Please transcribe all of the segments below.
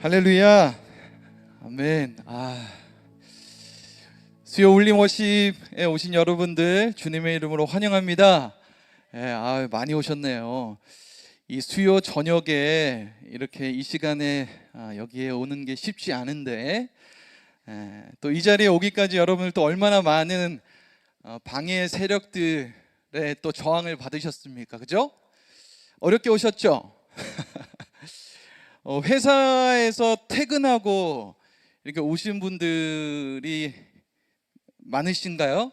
할렐루야. 아멘. 수요 울림 워십에 오신 여러분들 주님의 이름으로 환영합니다. 많이 오셨네요. 이 수요 저녁에 이렇게 이 시간에 여기에 오는 게 쉽지 않은데, 또 이 자리에 오기까지 여러분들 또 얼마나 많은 방해 세력들의 또 저항을 받으셨습니까? 그죠? 어렵게 오셨죠? 회사에서 퇴근하고 이렇게 오신 분들이 많으신가요?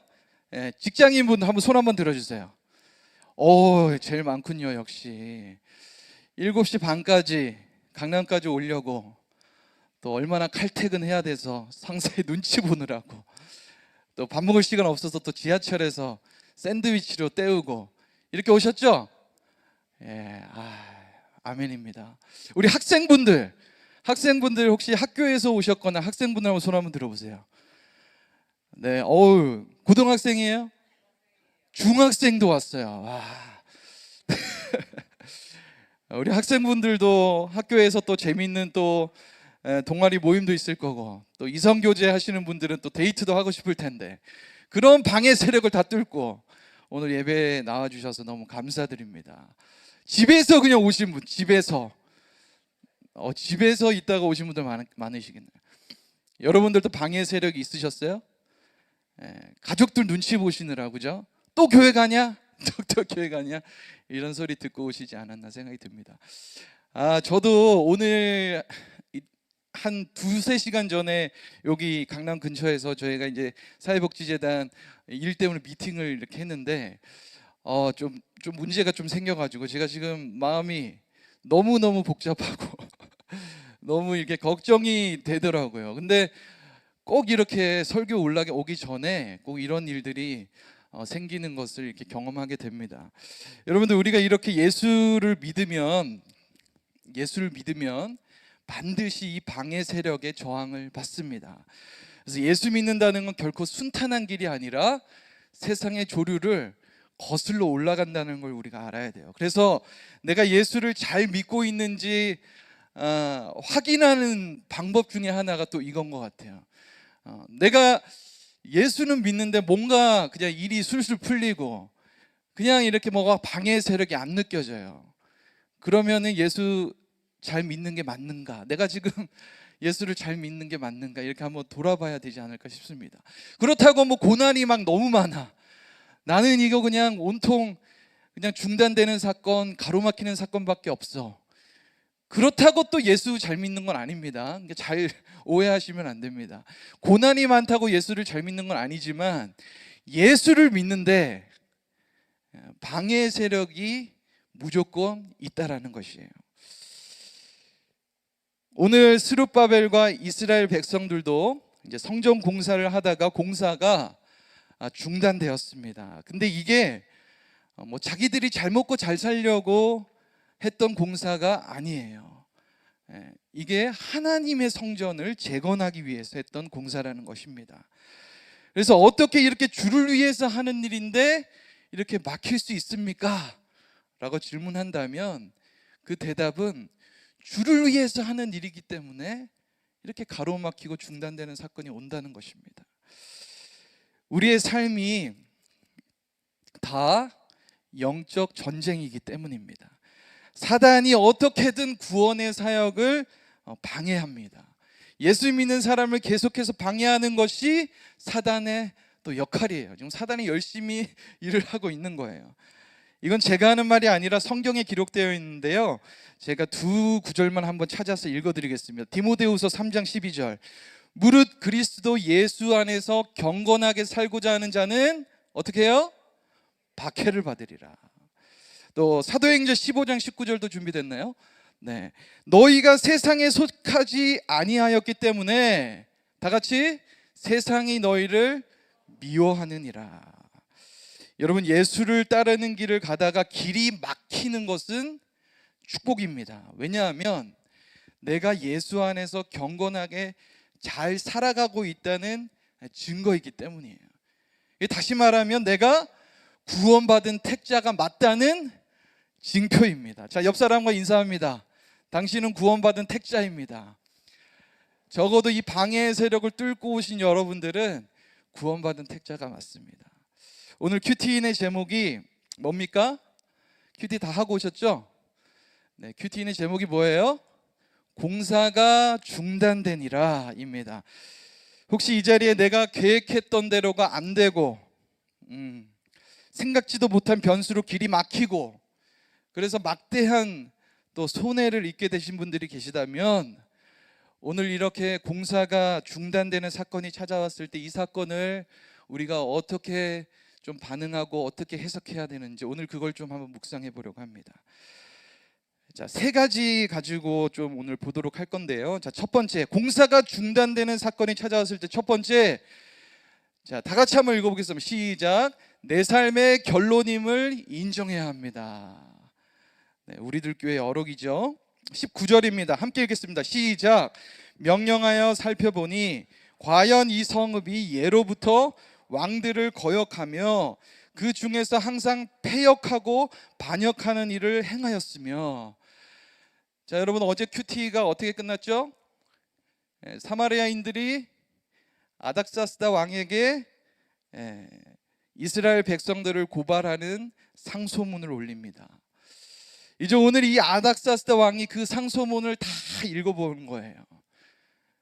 직장인분 한번 손 한번 들어주세요. 제일 많군요. 역시 7시 반까지 강남까지 오려고 또 얼마나 칼퇴근해야 돼서 상사의 눈치 보느라고, 또 밥 먹을 시간 없어서 또 지하철에서 샌드위치로 때우고 이렇게 오셨죠? 아멘입니다. 우리 학생분들 혹시 학교에서 오셨거나 학생분들 한번 손 한번 들어보세요. 네, 고등학생이에요? 중학생도 왔어요. 우리 학생분들도 학교에서 또 재미있는 또 동아리 모임도 있을 거고, 또 이성교제 하시는 분들은 또 데이트도 하고 싶을 텐데, 그런 방해 세력을 다 뚫고 오늘 예배에 나와주셔서 너무 감사드립니다. 집에서 그냥 오신 분, 집에서 있다가 오신 분들 많으시겠네요. 여러분들도 방해 세력이 있으셨어요? 가족들 눈치 보시느라, 그죠? 또 교회 가냐? 또 교회 가냐? 이런 소리 듣고 오시지 않았나 생각이 듭니다. 저도 오늘 한 2-3시간 전에 여기 강남 근처에서 저희가 이제 사회복지재단 일 때문에 미팅을 이렇게 했는데, 좀 문제가 좀 생겨가지고 제가 지금 마음이 너무너무 복잡하고 너무 이렇게 걱정이 되더라고요. 근데 꼭 이렇게 설교 오기 전에 꼭 이런 일들이 생기는 것을 이렇게 경험하게 됩니다. 여러분들, 우리가 이렇게 예수를 믿으면 반드시 이 방해 세력의 저항을 받습니다. 그래서 예수 믿는다는 건 결코 순탄한 길이 아니라 세상의 조류를 거슬러 올라간다는 걸 우리가 알아야 돼요. 그래서 내가 예수를 잘 믿고 있는지 확인하는 방법 중에 하나가 또 이건 것 같아요. 내가 예수는 믿는데 뭔가 그냥 일이 술술 풀리고 그냥 이렇게 뭐가 방해 세력이 안 느껴져요. 그러면은 예수 잘 믿는 게 맞는가? 내가 지금 예수를 잘 믿는 게 맞는가? 이렇게 한번 돌아봐야 되지 않을까 싶습니다. 그렇다고 뭐 고난이 막 너무 많아, 나는 이거 그냥 온통 그냥 중단되는 사건, 가로막히는 사건밖에 없어, 그렇다고 또 예수 잘 믿는 건 아닙니다. 잘 오해하시면 안 됩니다. 고난이 많다고 예수를 잘 믿는 건 아니지만 예수를 믿는데 방해 세력이 무조건 있다라는 것이에요. 오늘 스룹바벨과 이스라엘 백성들도 이제 성전 공사를 하다가 공사가 중단되었습니다. 근데 이게 뭐 자기들이 잘 먹고 잘 살려고 했던 공사가 아니에요. 이게 하나님의 성전을 재건하기 위해서 했던 공사라는 것입니다. 그래서 어떻게 이렇게 주를 위해서 하는 일인데 이렇게 막힐 수 있습니까? 라고 질문한다면 그 대답은 주를 위해서 하는 일이기 때문에 이렇게 가로막히고 중단되는 사건이 온다는 것입니다. 우리의 삶이 다 영적 전쟁이기 때문입니다. 사단이 어떻게든 구원의 사역을 방해합니다. 예수 믿는 사람을 계속해서 방해하는 것이 사단의 또 역할이에요. 지금 사단이 열심히 일을 하고 있는 거예요. 이건 제가 하는 말이 아니라 성경에 기록되어 있는데요, 제가 2구절만 한번 찾아서 읽어드리겠습니다. 디모데후서 3장 12절. 무릇 그리스도 예수 안에서 경건하게 살고자 하는 자는 어떻게 해요? 박해를 받으리라. 또 사도행전 15장 19절도 준비됐나요? 네. 너희가 세상에 속하지 아니하였기 때문에, 다 같이, 세상이 너희를 미워하느니라. 여러분, 예수를 따르는 길을 가다가 길이 막히는 것은 축복입니다. 왜냐하면 내가 예수 안에서 경건하게 잘 살아가고 있다는 증거이기 때문이에요. 다시 말하면 내가 구원받은 택자가 맞다는 징표입니다. 자, 옆 사람과 인사합니다. 당신은 구원받은 택자입니다. 적어도 이 방해의 세력을 뚫고 오신 여러분들은 구원받은 택자가 맞습니다. 오늘 큐티인의 제목이 뭡니까? 큐티 다 하고 오셨죠? 네, 큐티인의 제목이 뭐예요? 공사가 중단되니라 입니다. 혹시 이 자리에 내가 계획했던 대로가 안 되고 생각지도 못한 변수로 길이 막히고 그래서 막대한 또 손해를 입게 되신 분들이 계시다면 오늘 이렇게 공사가 중단되는 사건이 찾아왔을 때 이 사건을 우리가 어떻게 좀 반응하고 어떻게 해석해야 되는지 오늘 그걸 좀 한번 묵상해 보려고 합니다. 자, 세 가지 가지고 좀 오늘 보도록 할 건데요. 자, 첫 번째, 공사가 중단되는 사건이 찾아왔을 때 첫 번째, 자, 다 같이 한번 읽어보겠습니다. 시작. 내 삶의 결론임을 인정해야 합니다. 네, 우리들 교회 어록이죠. 19절입니다. 함께 읽겠습니다. 시작. 명령하여 살펴보니 과연 이 성읍이 예로부터 왕들을 거역하며 그 중에서 항상 패역하고 반역하는 일을 행하였으며. 자, 여러분 어제 큐티가 어떻게 끝났죠? 사마리아인들이 아닥사스다 왕에게 이스라엘 백성들을 고발하는 상소문을 올립니다. 이제 오늘 이 아닥사스다 왕이 그 상소문을 다 읽어보는 거예요.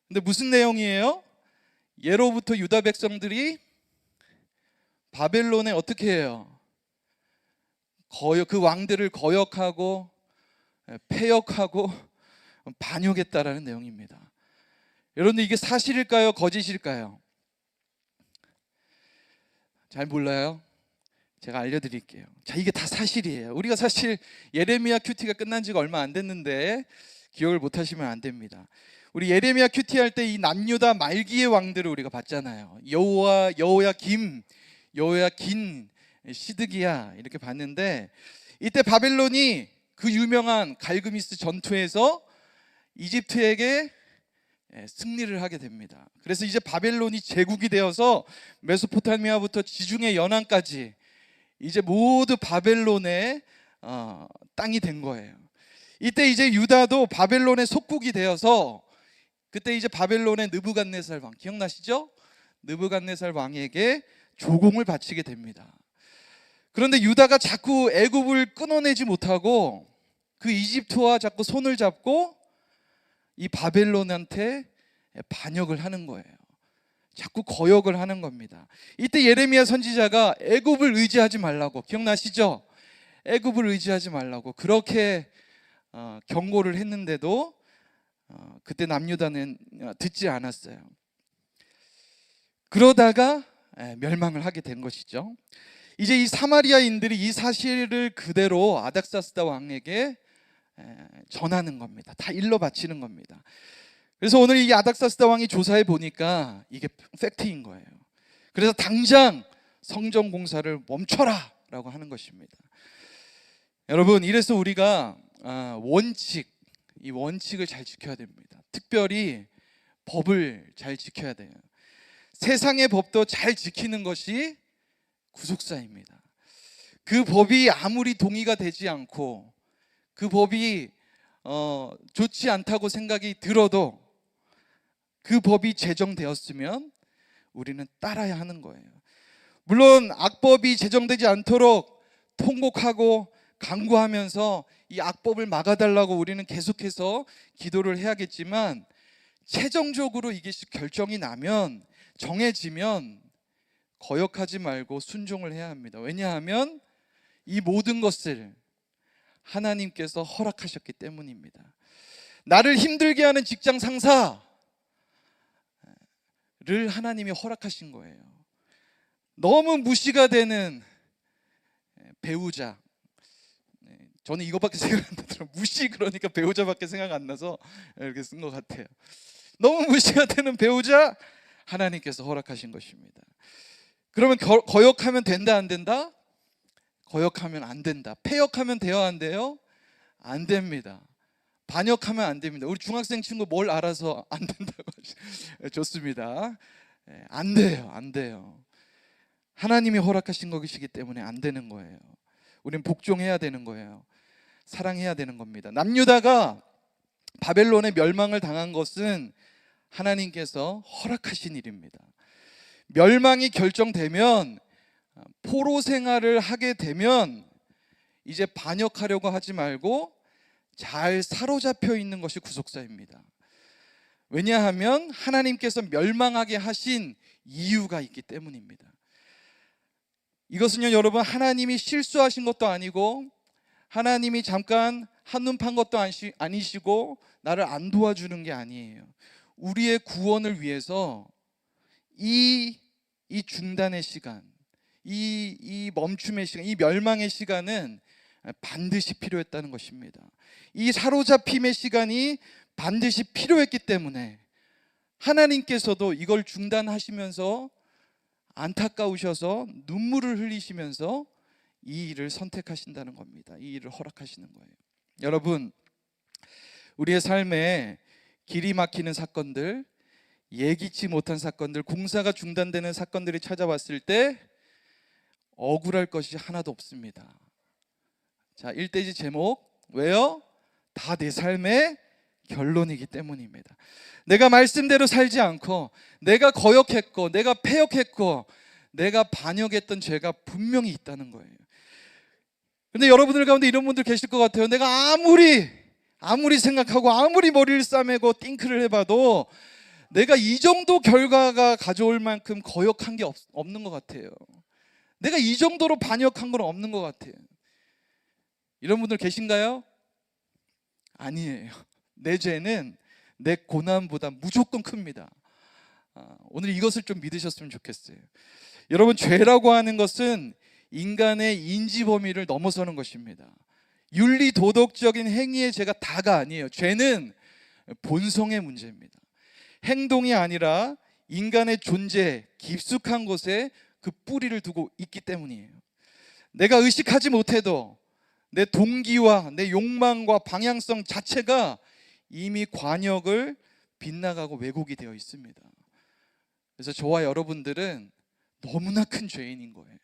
근데 무슨 내용이에요? 예로부터 유다 백성들이 바벨론에 어떻게 해요? 그 왕들을 거역하고 패역하고 반역했다라는 내용입니다. 여러분 이게 사실일까요? 거짓일까요? 잘 몰라요? 제가 알려드릴게요. 자, 이게 다 사실이에요. 우리가 사실 예레미야 큐티가 끝난 지가 얼마 안 됐는데 기억을 못 하시면 안 됩니다. 우리 예레미야 큐티 할 때 이 남유다 말기의 왕들을 우리가 봤잖아요. 여호야김, 시드기야 이렇게 봤는데 이때 바벨론이 그 유명한 갈그미스 전투에서 이집트에게 승리를 하게 됩니다. 그래서 이제 바벨론이 제국이 되어서 메소포타미아부터 지중해 연안까지 이제 모두 바벨론의 땅이 된 거예요. 이때 이제 유다도 바벨론의 속국이 되어서 그때 이제 바벨론의 느부갓네살 왕 기억나시죠? 느부갓네살 왕에게 조공을 바치게 됩니다. 그런데 유다가 자꾸 애굽을 끊어내지 못하고 그 이집트와 자꾸 손을 잡고 이 바벨론한테 반역을 하는 거예요. 자꾸 거역을 하는 겁니다. 이때 예레미야 선지자가 애굽을 의지하지 말라고, 기억나시죠? 애굽을 의지하지 말라고 그렇게 경고를 했는데도 그때 남유다는 듣지 않았어요. 그러다가 멸망을 하게 된 것이죠. 이제 이 사마리아인들이 이 사실을 그대로 아닥사스다 왕에게 전하는 겁니다. 다 일러 바치는 겁니다. 그래서 오늘 이 아닥사스다 왕이 조사해 보니까 이게 팩트인 거예요. 그래서 당장 성전 공사를 멈춰라 라고 하는 것입니다. 여러분 이래서 우리가 이 원칙을 잘 지켜야 됩니다. 특별히 법을 잘 지켜야 돼요. 세상의 법도 잘 지키는 것이 구속사입니다. 그 법이 아무리 동의가 되지 않고 그 법이 좋지 않다고 생각이 들어도 그 법이 제정되었으면 우리는 따라야 하는 거예요. 물론 악법이 제정되지 않도록 통곡하고 간구하면서 이 악법을 막아달라고 우리는 계속해서 기도를 해야겠지만 최종적으로 이게 결정이 나면 정해지면 거역하지 말고 순종을 해야 합니다. 왜냐하면 이 모든 것을 하나님께서 허락하셨기 때문입니다. 나를 힘들게 하는 직장 상사를 하나님이 허락하신 거예요. 너무 무시가 되는 배우자, 저는 이것밖에 생각 안 나더라고요. 무시 그러니까 배우자밖에 생각 안 나서 이렇게 쓴 것 같아요. 너무 무시가 되는 배우자 하나님께서 허락하신 것입니다. 그러면 거역하면 된다 안 된다? 거역하면 안 된다. 패역하면 돼요 안 돼요? 안 됩니다. 반역하면 안 됩니다. 우리 중학생 친구 뭘 알아서 안 된다고 좋습니다. 안 돼요, 안 돼요. 하나님이 허락하신 것이기 때문에 안 되는 거예요. 우리는 복종해야 되는 거예요. 사랑해야 되는 겁니다. 남유다가 바벨론의 멸망을 당한 것은 하나님께서 허락하신 일입니다. 멸망이 결정되면, 포로 생활을 하게 되면 이제 반역하려고 하지 말고 잘 사로잡혀 있는 것이 구속사입니다. 왜냐하면 하나님께서 멸망하게 하신 이유가 있기 때문입니다. 이것은요, 여러분, 하나님이 실수하신 것도 아니고 하나님이 잠깐 한눈 판 것도 아니시고 나를 안 도와주는 게 아니에요. 우리의 구원을 위해서 이 중단의 시간, 이 멈춤의 시간, 이 멸망의 시간은 반드시 필요했다는 것입니다. 이 사로잡힘의 시간이 반드시 필요했기 때문에 하나님께서도 이걸 중단하시면서 안타까우셔서 눈물을 흘리시면서 이 일을 선택하신다는 겁니다. 이 일을 허락하시는 거예요. 여러분, 우리의 삶에 길이 막히는 사건들, 예기치 못한 사건들, 공사가 중단되는 사건들이 찾아왔을 때 억울할 것이 하나도 없습니다. 자, 1대지 제목, 왜요? 다 내 삶의 결론이기 때문입니다. 내가 말씀대로 살지 않고, 내가 거역했고, 내가 패역했고, 내가 반역했던 죄가 분명히 있다는 거예요. 근데 여러분들 가운데 이런 분들 계실 것 같아요. 내가 아무리 생각하고 아무리 머리를 싸매고 띵크를 해봐도 내가 이 정도 결과가 가져올 만큼 거역한 게 없는 것 같아요. 내가 이 정도로 반역한 건 없는 것 같아요. 이런 분들 계신가요? 아니에요. 내 죄는 내 고난보다 무조건 큽니다. 오늘 이것을 좀 믿으셨으면 좋겠어요. 여러분, 죄라고 하는 것은 인간의 인지 범위를 넘어서는 것입니다. 윤리 도덕적인 행위의 죄가 다가 아니에요. 죄는 본성의 문제입니다. 행동이 아니라 인간의 존재, 깊숙한 곳에 그 뿌리를 두고 있기 때문이에요. 내가 의식하지 못해도 내 동기와 내 욕망과 방향성 자체가 이미 관역을 빗나가고 왜곡이 되어 있습니다. 그래서 저와 여러분들은 너무나 큰 죄인인 거예요.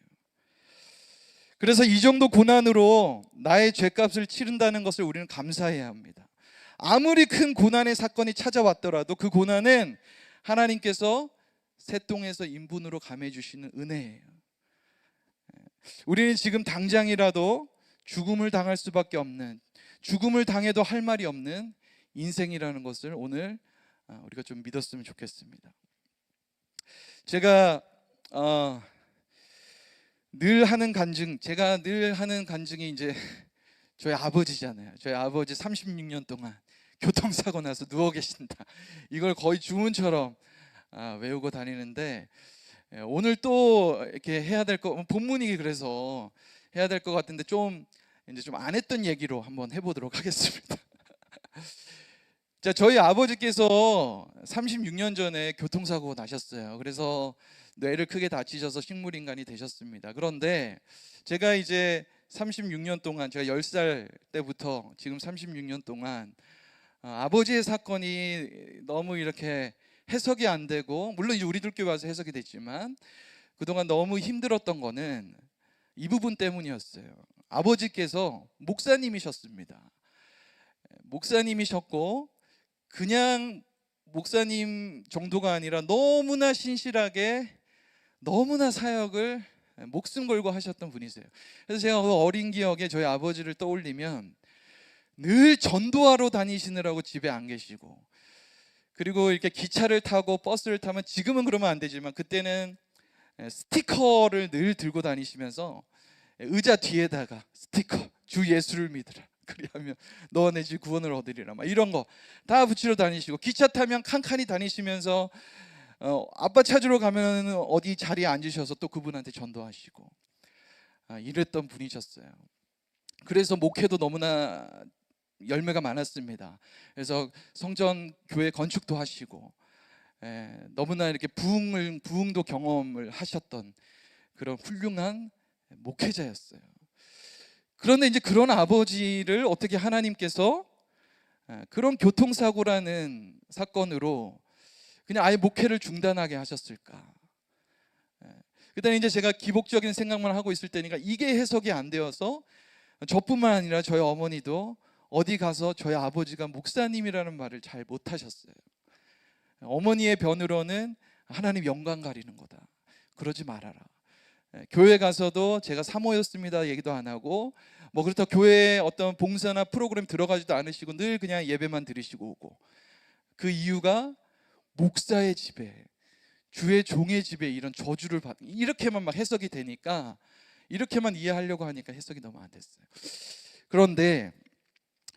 그래서 이 정도 고난으로 나의 죄값을 치른다는 것을 우리는 감사해야 합니다. 아무리 큰 고난의 사건이 찾아왔더라도 그 고난은 하나님께서 새똥에서 인분으로 감해 주시는 은혜예요. 우리는 지금 당장이라도 죽음을 당할 수밖에 없는, 죽음을 당해도 할 말이 없는 인생이라는 것을 오늘 우리가 좀 믿었으면 좋겠습니다. 제가 늘 하는 간증이 이제 저희 아버지잖아요. 저희 아버지 36년 동안 교통사고 나서 누워 계신다. 이걸 거의 주문처럼 외우고 다니는데, 오늘 또 이렇게 해야 될 거, 본문이 그래서 해야 될 것 같은데 좀 안 했던 얘기로 한번 해보도록 하겠습니다. 자, 저희 아버지께서 36년 전에 교통사고 나셨어요. 그래서 뇌를 크게 다치셔서 식물인간이 되셨습니다. 그런데 제가 이제 36년 동안, 제가 10살 때부터 지금 36년 동안 아버지의 사건이 너무 이렇게 해석이 안 되고, 물론 이제 우리들 교회 와서 해석이 됐지만 그동안 너무 힘들었던 거는 이 부분 때문이었어요. 아버지께서 목사님이셨습니다. 목사님이셨고, 그냥 목사님 정도가 아니라 너무나 신실하게, 너무나 사역을 목숨 걸고 하셨던 분이세요. 그래서 제가 어린 기억에 저희 아버지를 떠올리면 늘 전도하러 다니시느라고 집에 안 계시고, 그리고 이렇게 기차를 타고 버스를 타면, 지금은 그러면 안 되지만 그때는 스티커를 늘 들고 다니시면서 의자 뒤에다가 스티커, 주 예수를 믿으라, 그리하면 너와 내 집 구원을 얻으리라, 막 이런 거 다 붙이러 다니시고, 기차 타면 칸칸이 다니시면서 아빠 찾으러 가면 어디 자리에 앉으셔서 또 그분한테 전도하시고, 이랬던 분이셨어요. 그래서 목회도 너무나 열매가 많았습니다. 그래서 성전 교회 건축도 하시고, 너무나 이렇게 부흥도 경험을 하셨던 그런 훌륭한 목회자였어요. 그런데 이제 그런 아버지를 어떻게 하나님께서 그런 교통사고라는 사건으로 그냥 아예 목회를 중단하게 하셨을까? 그때 이제 제가 기복적인 생각만 하고 있을 때니까 이게 해석이 안 되어서 저뿐만 아니라 저희 어머니도 어디 가서 저희 아버지가 목사님이라는 말을 잘 못하셨어요. 어머니의 변으로는 하나님 영광 가리는 거다. 그러지 말아라. 교회 가서도 제가 사모였습니다 얘기도 안 하고, 뭐 그렇다고 교회에 어떤 봉사나 프로그램 들어가지도 않으시고 늘 그냥 예배만 들으시고 오고, 그 이유가 목사의 집에, 주의 종의 집에 이런 저주를 이렇게만 막 해석이 되니까, 이렇게만 이해하려고 하니까 해석이 너무 안 됐어요. 그런데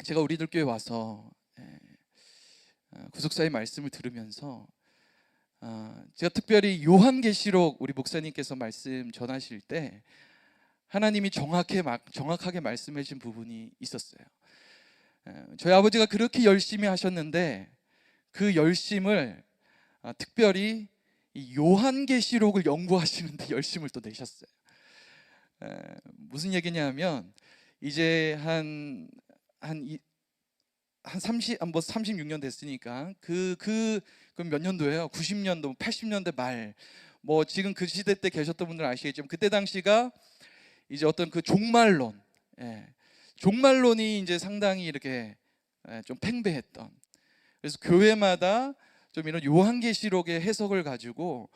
제가 우리들 교회 와서 구속사의 말씀을 들으면서 제가 특별히 요한계시록 우리 목사님께서 말씀 전하실 때 하나님이 정확하게 말씀해 주신 부분이 있었어요. 저희 아버지가 그렇게 열심히 하셨는데 그 열심을 특별히 이 요한계시록을 연구하시는데 열심을 또 내셨어요. 무슨 얘기냐면 이제 한 36년 됐으니까 그럼 몇 년도예요? 90년도, 80년대 말, 뭐 지금 그 시대 때 계셨던 분들 아시겠지만 그때 당시가 이제 어떤 그 종말론, 종말론이 이제 상당히 이렇게 좀 팽배했던, 그래서 교회마다 좀 이런 요한계시록의 해석을 가지고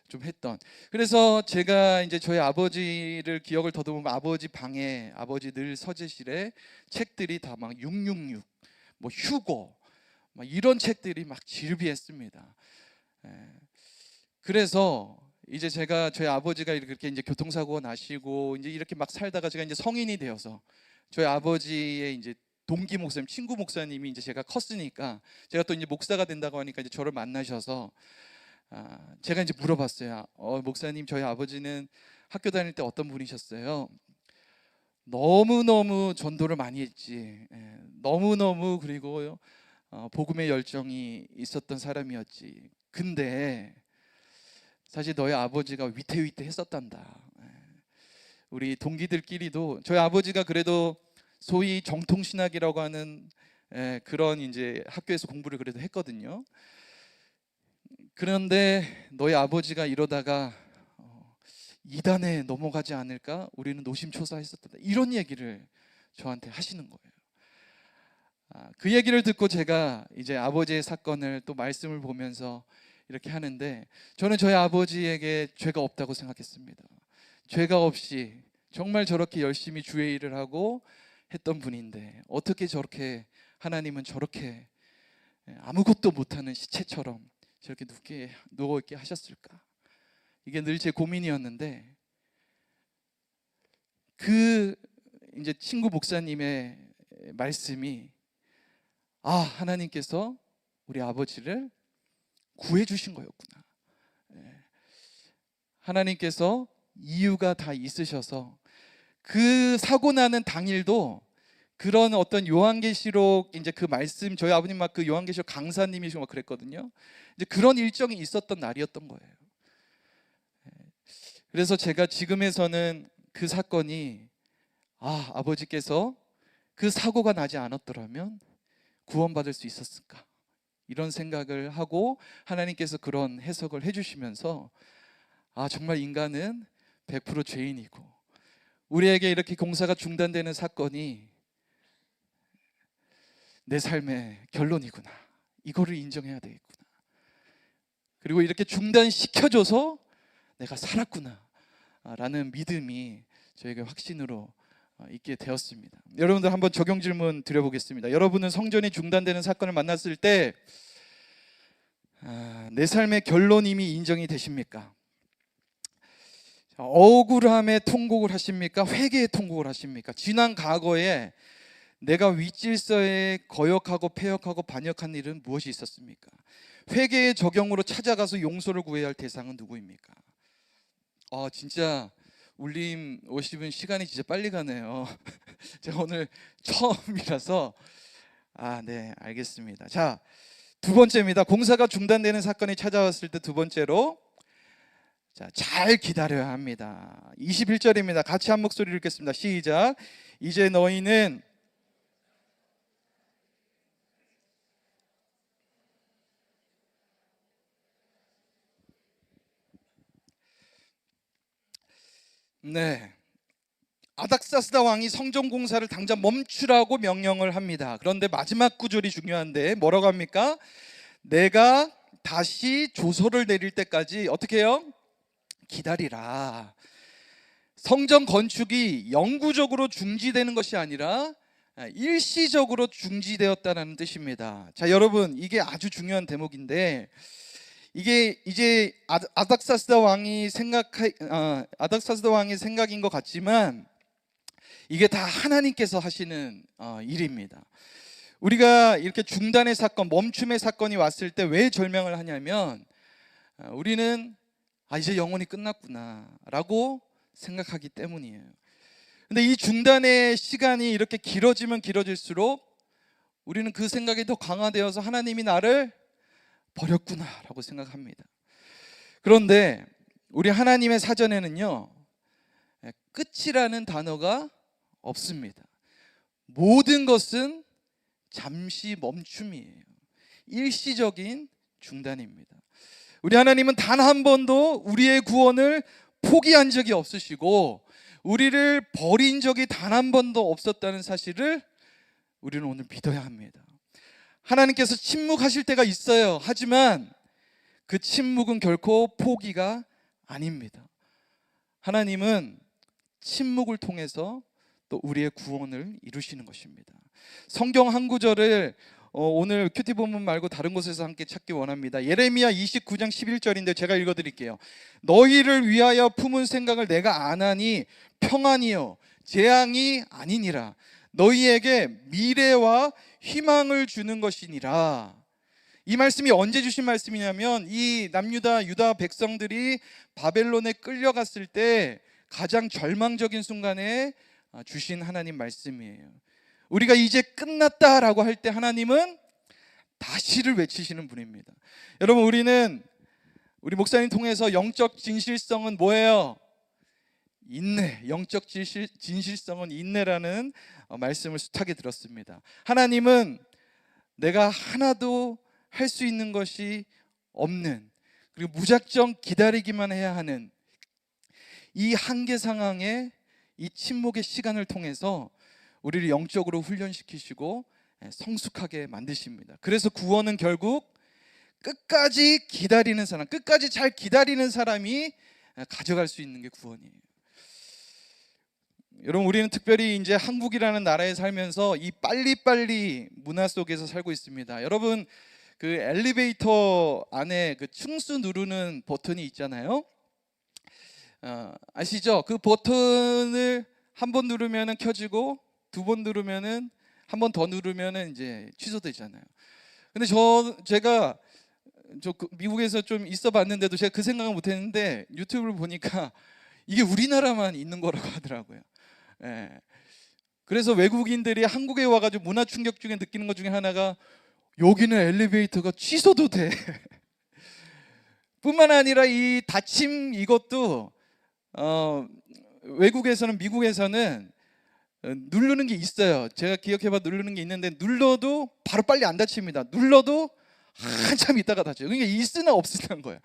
좀 했던. 그래서 제가 이제 저희 아버지를 기억을 더듬으면 아버지 방에, 아버지 늘 서재실에 책들이 다 막 666, 뭐 휴고, 막 이런 책들이 막 질비했습니다. 그래서 이제 제가 저희 아버지가 이렇게 이제 교통사고가 나시고 이제 이렇게 막 살다가 제가 이제 성인이 되어서 저희 아버지의 이제 동기 목사님, 친구 목사님이 이제 제가 컸으니까 제가 또 이제 목사가 된다고 하니까 이제 저를 만나셔서 제가 이제 물어봤어요. 목사님, 저희 아버지는 학교 다닐 때 어떤 분이셨어요? 너무너무 전도를 많이 했지. 너무너무, 그리고 복음의 열정이 있었던 사람이었지. 근데 사실 너희 아버지가 위태위태 했었단다. 우리 동기들끼리도 저희 아버지가 그래도 소위 정통신학이라고 하는 그런 이제 학교에서 공부를 그래도 했거든요. 그런데 너희 아버지가 이러다가 이단에 넘어가지 않을까? 우리는 노심초사했었다. 이런 얘기를 저한테 하시는 거예요. 그 얘기를 듣고 제가 이제 아버지의 사건을 또 말씀을 보면서 이렇게 하는데, 저는 저희 아버지에게 죄가 없다고 생각했습니다. 죄가 없이 정말 저렇게 열심히 주의 일을 하고 했던 분인데 어떻게 저렇게 하나님은 저렇게 아무것도 못하는 시체처럼 저렇게 누워있게 하셨을까? 이게 늘 제 고민이었는데, 그 이제 친구 목사님의 말씀이 하나님께서 우리 아버지를 구해 주신 거였구나. 하나님께서 이유가 다 있으셔서 그 사고 나는 당일도 그런 어떤 요한계시록 이제 그 말씀, 저희 아버님 막 그 요한계시록 강사님이시고 막 그랬거든요. 이제 그런 일정이 있었던 날이었던 거예요. 그래서 제가 지금에서는 그 사건이 아버지께서 그 사고가 나지 않았더라면 구원받을 수 있었을까, 이런 생각을 하고 하나님께서 그런 해석을 해주시면서 정말 인간은 100% 죄인이고 우리에게 이렇게 공사가 중단되는 사건이 내 삶의 결론이구나, 이거를 인정해야 되겠구나, 그리고 이렇게 중단시켜줘서 내가 살았구나 라는 믿음이 저에게 확신으로 있게 되었습니다. 여러분들 한번 적용 질문 드려보겠습니다. 여러분은 성전이 중단되는 사건을 만났을 때 내 삶의 결론이 이미 인정이 되십니까? 억울함에 통곡을 하십니까? 회개에 통곡을 하십니까? 지난 과거에 내가 윗질서에 거역하고 패역하고 반역한 일은 무엇이 있었습니까? 회개의 적용으로 찾아가서 용서를 구해야 할 대상은 누구입니까? 진짜 울림 50은 시간이 진짜 빨리 가네요. 제가 오늘 처음이라서 네, 알겠습니다. 자, 두 번째입니다. 공사가 중단되는 사건이 찾아왔을 때 두 번째로, 잘 기다려야 합니다. 21절입니다. 같이 한 목소리 읽겠습니다. 시작. 이제 너희는 아닥사스다 왕이 성전 공사를 당장 멈추라고 명령을 합니다. 그런데 마지막 구절이 중요한데 뭐라고 합니까? 내가 다시 조서를 내릴 때까지 어떻게 해요? 기다리라. 성전 건축이 영구적으로 중지되는 것이 아니라 일시적으로 중지되었다는 뜻입니다. 자, 여러분, 이게 아주 중요한 대목인데, 이게 이제 아닥사스다 왕이 생각인 것 같지만 이게 다 하나님께서 하시는 일입니다. 우리가 이렇게 중단의 사건, 멈춤의 사건이 왔을 때 왜 절망을 하냐면 우리는 이제 영원히 끝났구나라고 생각하기 때문이에요. 근데 이 중단의 시간이 이렇게 길어지면 길어질수록 우리는 그 생각이 더 강화되어서 하나님이 나를 버렸구나라고 생각합니다. 그런데 우리 하나님의 사전에는요, 끝이라는 단어가 없습니다. 모든 것은 잠시 멈춤이에요. 일시적인 중단입니다. 우리 하나님은 단 한 번도 우리의 구원을 포기한 적이 없으시고 우리를 버린 적이 단 한 번도 없었다는 사실을 우리는 오늘 믿어야 합니다. 하나님께서 침묵하실 때가 있어요. 하지만 그 침묵은 결코 포기가 아닙니다. 하나님은 침묵을 통해서 또 우리의 구원을 이루시는 것입니다. 성경 한 구절을 오늘 큐티 본문 말고 다른 곳에서 함께 찾기 원합니다. 예레미야 29장 11절인데 제가 읽어드릴게요. 너희를 위하여 품은 생각을 내가 아나니 평안이요 재앙이 아니니라. 너희에게 미래와 희망을 주는 것이니라. 이 말씀이 언제 주신 말씀이냐면 이 남유다 유다 백성들이 바벨론에 끌려갔을 때 가장 절망적인 순간에 주신 하나님 말씀이에요. 우리가 이제 끝났다라고 할 때 하나님은 다시를 외치시는 분입니다. 여러분, 우리 목사님 통해서 영적 진실성은 뭐예요? 인내. 영적 진실성은 인내라는 말씀을 숱하게 들었습니다. 하나님은 내가 하나도 할 수 있는 것이 없는, 그리고 무작정 기다리기만 해야 하는 이 한계 상황에 이 침묵의 시간을 통해서 우리를 영적으로 훈련시키시고 성숙하게 만드십니다. 그래서 구원은 결국 끝까지 기다리는 사람, 끝까지 잘 기다리는 사람이 가져갈 수 있는 게 구원이에요. 여러분, 우리는 특별히 이제 한국이라는 나라에 살면서 이 빨리빨리 문화 속에서 살고 있습니다. 여러분, 그 엘리베이터 안에 그 층수 누르는 버튼이 있잖아요. 아시죠? 그 버튼을 한 번 누르면은 켜지고 두 번 누르면은 한 번 더 누르면은 이제 취소되잖아요. 근데 제가 미국에서 좀 있어봤는데도 제가 그 생각은 못했는데 유튜브를 보니까 이게 우리나라만 있는 거라고 하더라고요. 예. 그래서 외국인들이 한국에 와가지고 문화 충격 중에 느끼는 것 중에 하나가 여기는 엘리베이터가 취소도 돼. 뿐만 아니라 이 닫힘 이것도 외국에서는 미국에서는 누르는 게 있어요. 제가 기억해봐 누르는 게 있는데 눌러도 바로 빨리 안 닫힙니다. 눌러도 한참 있다가 닫혀요. 그러니까 있으나 없으나 거예요.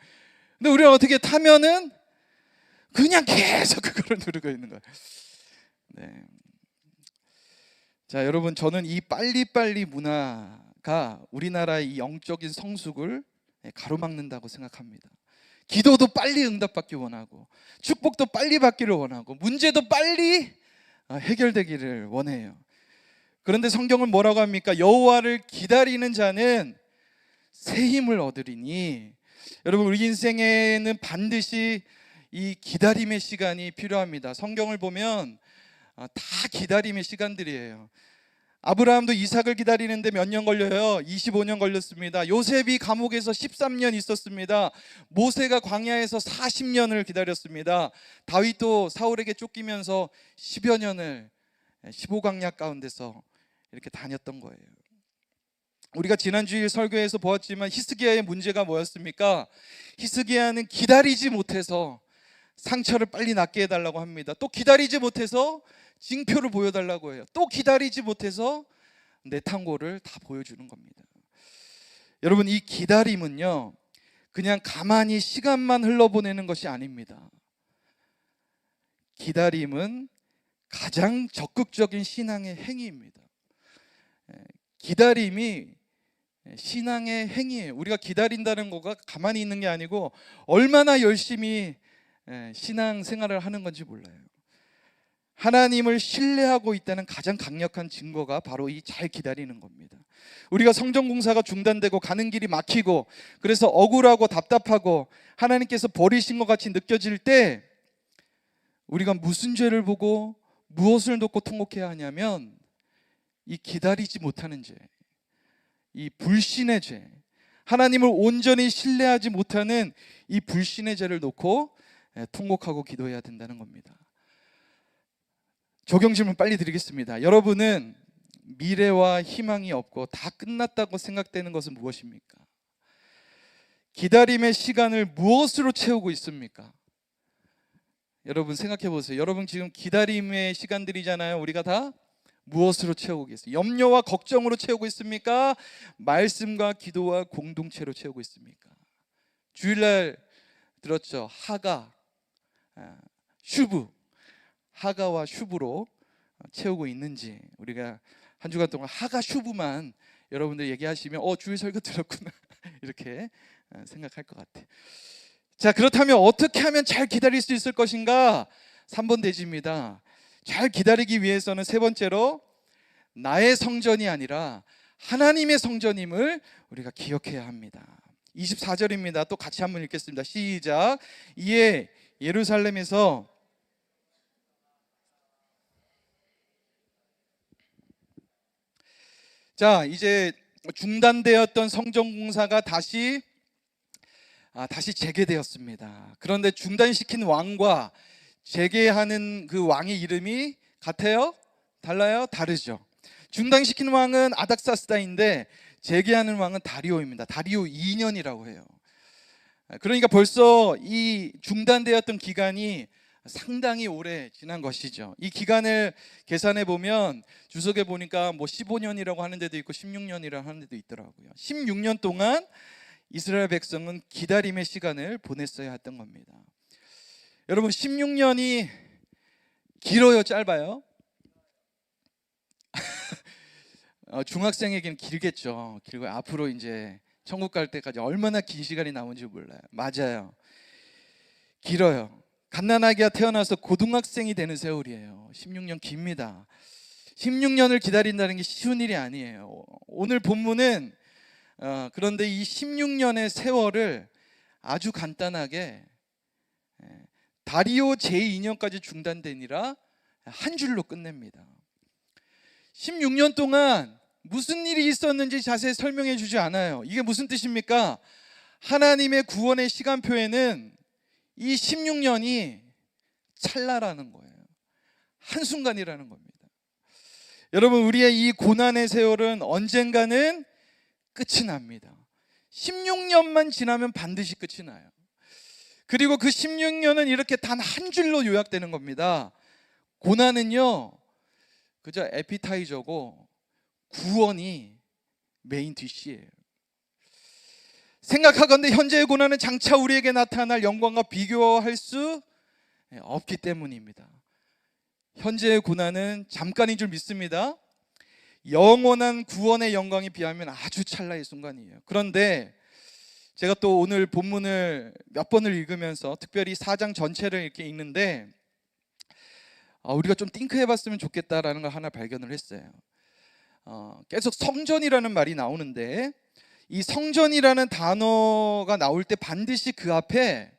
근데 우리가 어떻게 타면은 그냥 계속 그거를 누르고 있는 거예요. 네. 자, 여러분, 저는 이 빨리빨리 문화가 우리나라의 이 영적인 성숙을 가로막는다고 생각합니다. 기도도 빨리 응답받기 원하고 축복도 빨리 받기를 원하고 문제도 빨리 해결되기를 원해요. 그런데 성경은 뭐라고 합니까? 여호와를 기다리는 자는 새 힘을 얻으리니. 여러분, 우리 인생에는 반드시 이 기다림의 시간이 필요합니다. 성경을 보면 다 기다림의 시간들이에요. 아브라함도 이삭을 기다리는데 몇 년 걸려요? 25년 걸렸습니다. 요셉이 감옥에서 13년 있었습니다. 모세가 광야에서 40년을 기다렸습니다. 다윗도 사울에게 쫓기면서 10여 년을 15광야 가운데서 이렇게 다녔던 거예요. 우리가 지난주일 설교에서 보았지만 히스기야의 문제가 뭐였습니까? 히스기야는 기다리지 못해서 상처를 빨리 낫게 해달라고 합니다. 또 기다리지 못해서 징표를 보여달라고 해요. 또 기다리지 못해서 내 탕고를 다 보여주는 겁니다. 여러분, 이 기다림은요 그냥 가만히 시간만 흘러보내는 것이 아닙니다. 기다림은 가장 적극적인 신앙의 행위입니다. 기다림이 신앙의 행위예요. 우리가 기다린다는 거가 가만히 있는 게 아니고 얼마나 열심히 신앙 생활을 하는 건지 몰라요. 하나님을 신뢰하고 있다는 가장 강력한 증거가 바로 이 잘 기다리는 겁니다. 우리가 성전 공사가 중단되고 가는 길이 막히고 그래서 억울하고 답답하고 하나님께서 버리신 것 같이 느껴질 때 우리가 무슨 죄를 보고 무엇을 놓고 통곡해야 하냐면 이 기다리지 못하는 죄, 이 불신의 죄, 하나님을 온전히 신뢰하지 못하는 이 불신의 죄를 놓고 통곡하고 기도해야 된다는 겁니다. 적용 질문 빨리 드리겠습니다. 여러분은 미래와 희망이 없고 다 끝났다고 생각되는 것은 무엇입니까? 기다림의 시간을 무엇으로 채우고 있습니까? 여러분 생각해 보세요. 여러분 지금 기다림의 시간들이잖아요. 우리가 다 무엇으로 채우고 계세요? 염려와 걱정으로 채우고 있습니까? 말씀과 기도와 공동체로 채우고 있습니까? 주일날 들었죠? 하가, 슈브, 하가와 슈브로 채우고 있는지, 우리가 한 주간 동안 하가 슈브만 여러분들 얘기하시면 주일 설교 들었구나 이렇게 생각할 것 같아요. 자, 그렇다면 어떻게 하면 잘 기다릴 수 있을 것인가? 3번 대지입니다. 잘 기다리기 위해서는 세 번째로 나의 성전이 아니라 하나님의 성전임을 우리가 기억해야 합니다. 24절입니다. 또 같이 한번 읽겠습니다. 시작. 이에 예루살렘에서 자, 이제 중단되었던 성전 공사가 다시 재개되었습니다. 그런데 중단시킨 왕과 재개하는 그 왕의 이름이 같아요? 달라요? 다르죠. 중단시킨 왕은 아닥사스다인데 재개하는 왕은 다리오입니다. 다리오 2년이라고 해요. 그러니까 벌써 이 중단되었던 기간이 상당히 오래 지난 것이죠. 이 기간을 계산해 보면 주석에 보니까 15년이라고 하는 데도 있고 16년이라고 하는 데도 있더라고요. 16년 동안 이스라엘 백성은 기다림의 시간을 보냈어야 했던 겁니다. 여러분 16년이 길어요, 짧아요? 중학생에게는 길겠죠. 길고 앞으로 이제 천국 갈 때까지 얼마나 긴 시간이 남은지 몰라요. 맞아요, 길어요. 갓난아기가 태어나서 고등학생이 되는 세월이에요. 16년 깁니다. 16년을 기다린다는 게 쉬운 일이 아니에요. 오늘 본문은 그런데 이 16년의 세월을 아주 간단하게 다리오 제2년까지 중단되니라 한 줄로 끝냅니다. 16년 동안 무슨 일이 있었는지 자세히 설명해 주지 않아요. 이게 무슨 뜻입니까? 하나님의 구원의 시간표에는 이 16년이 찰나라는 거예요. 한순간이라는 겁니다. 여러분, 우리의 이 고난의 세월은 언젠가는 끝이 납니다. 16년만 지나면 반드시 끝이 나요. 그리고 그 16년은 이렇게 단 한 줄로 요약되는 겁니다. 고난은요, 그저 에피타이저고 구원이 메인 디쉬예요. 생각하건대 현재의 고난은 장차 우리에게 나타날 영광과 비교할 수 없기 때문입니다. 현재의 고난은 잠깐인 줄 믿습니다. 영원한 구원의 영광에 비하면 아주 찰나의 순간이에요. 그런데 제가 또 오늘 본문을 몇 번을 읽으면서 특별히 4장 전체를 이렇게 읽는데 우리가 좀 띵크해봤으면 좋겠다라는 걸 하나 발견을 했어요. 계속 성전이라는 말이 나오는데 이 성전이라는 단어가 나올 때 반드시 그 앞에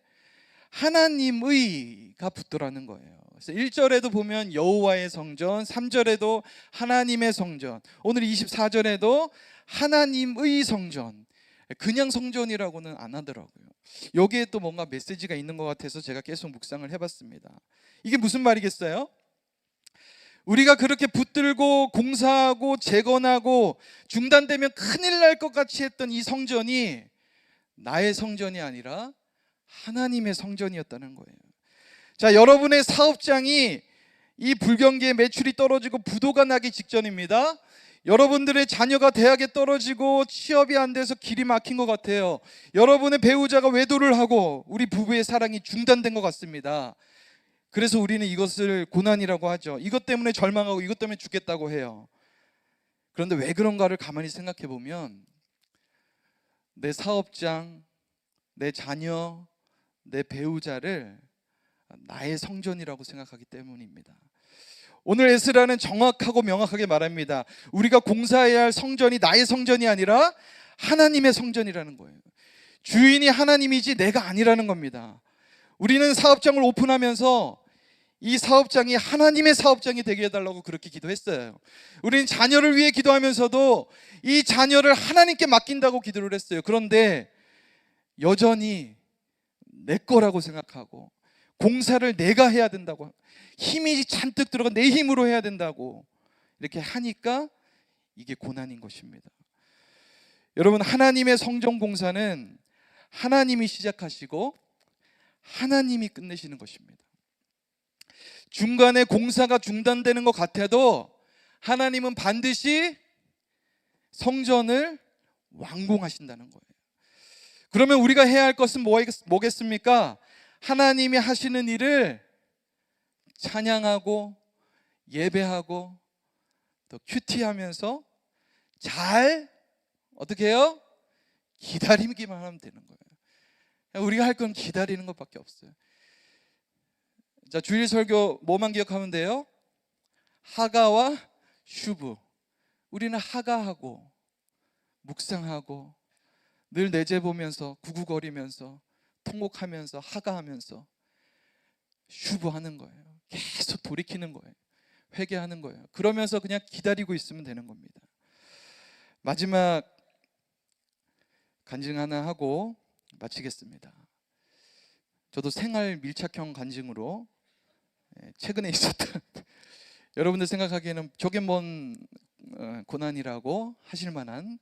하나님의가 붙더라는 거예요. 그래서 1절에도 보면 여호와의 성전, 3절에도 하나님의 성전, 오늘 24절에도 하나님의 성전, 그냥 성전이라고는 안 하더라고요. 여기에 또 뭔가 메시지가 있는 것 같아서 제가 계속 묵상을 해봤습니다. 이게 무슨 말이겠어요? 우리가 그렇게 붙들고 공사하고 재건하고 중단되면 큰일 날 것 같이 했던 이 성전이 나의 성전이 아니라 하나님의 성전이었다는 거예요. 자, 여러분의 사업장이 이 불경기에 매출이 떨어지고 부도가 나기 직전입니다. 여러분들의 자녀가 대학에 떨어지고 취업이 안 돼서 길이 막힌 것 같아요. 여러분의 배우자가 외도를 하고 우리 부부의 사랑이 중단된 것 같습니다. 그래서 우리는 이것을 고난이라고 하죠. 이것 때문에 절망하고 이것 때문에 죽겠다고 해요. 그런데 왜 그런가를 가만히 생각해 보면 내 사업장, 내 자녀, 내 배우자를 나의 성전이라고 생각하기 때문입니다. 오늘 에스라는 정확하고 명확하게 말합니다. 우리가 공사해야 할 성전이 나의 성전이 아니라 하나님의 성전이라는 거예요. 주인이 하나님이지 내가 아니라는 겁니다. 우리는 사업장을 오픈하면서 이 사업장이 하나님의 사업장이 되게 해달라고 그렇게 기도했어요. 우리는 자녀를 위해 기도하면서도 이 자녀를 하나님께 맡긴다고 기도를 했어요. 그런데 여전히 내 거라고 생각하고 공사를 내가 해야 된다고, 힘이 잔뜩 들어가 내 힘으로 해야 된다고 이렇게 하니까 이게 고난인 것입니다. 여러분, 하나님의 성전 공사는 하나님이 시작하시고 하나님이 끝내시는 것입니다. 중간에 공사가 중단되는 것 같아도 하나님은 반드시 성전을 완공하신다는 거예요. 그러면 우리가 해야 할 것은 뭐겠습니까? 하나님이 하시는 일을 찬양하고 예배하고 또 큐티하면서 잘 어떻게 해요? 기다리기만 하면 되는 거예요. 우리가 할 건 기다리는 것밖에 없어요. 자, 주일 설교 뭐만 기억하면 돼요? 하가와 슈브. 우리는 하가하고 묵상하고 늘 내재 보면서 구구거리면서 통곡하면서 하가하면서 슈브하는 거예요. 계속 돌이키는 거예요. 회개하는 거예요. 그러면서 그냥 기다리고 있으면 되는 겁니다. 마지막 간증 하나 하고 마치겠습니다. 저도 생활 밀착형 간증으로 최근에 있었던 여러분들 생각하기에는 저게 뭔 고난이라고 하실 만한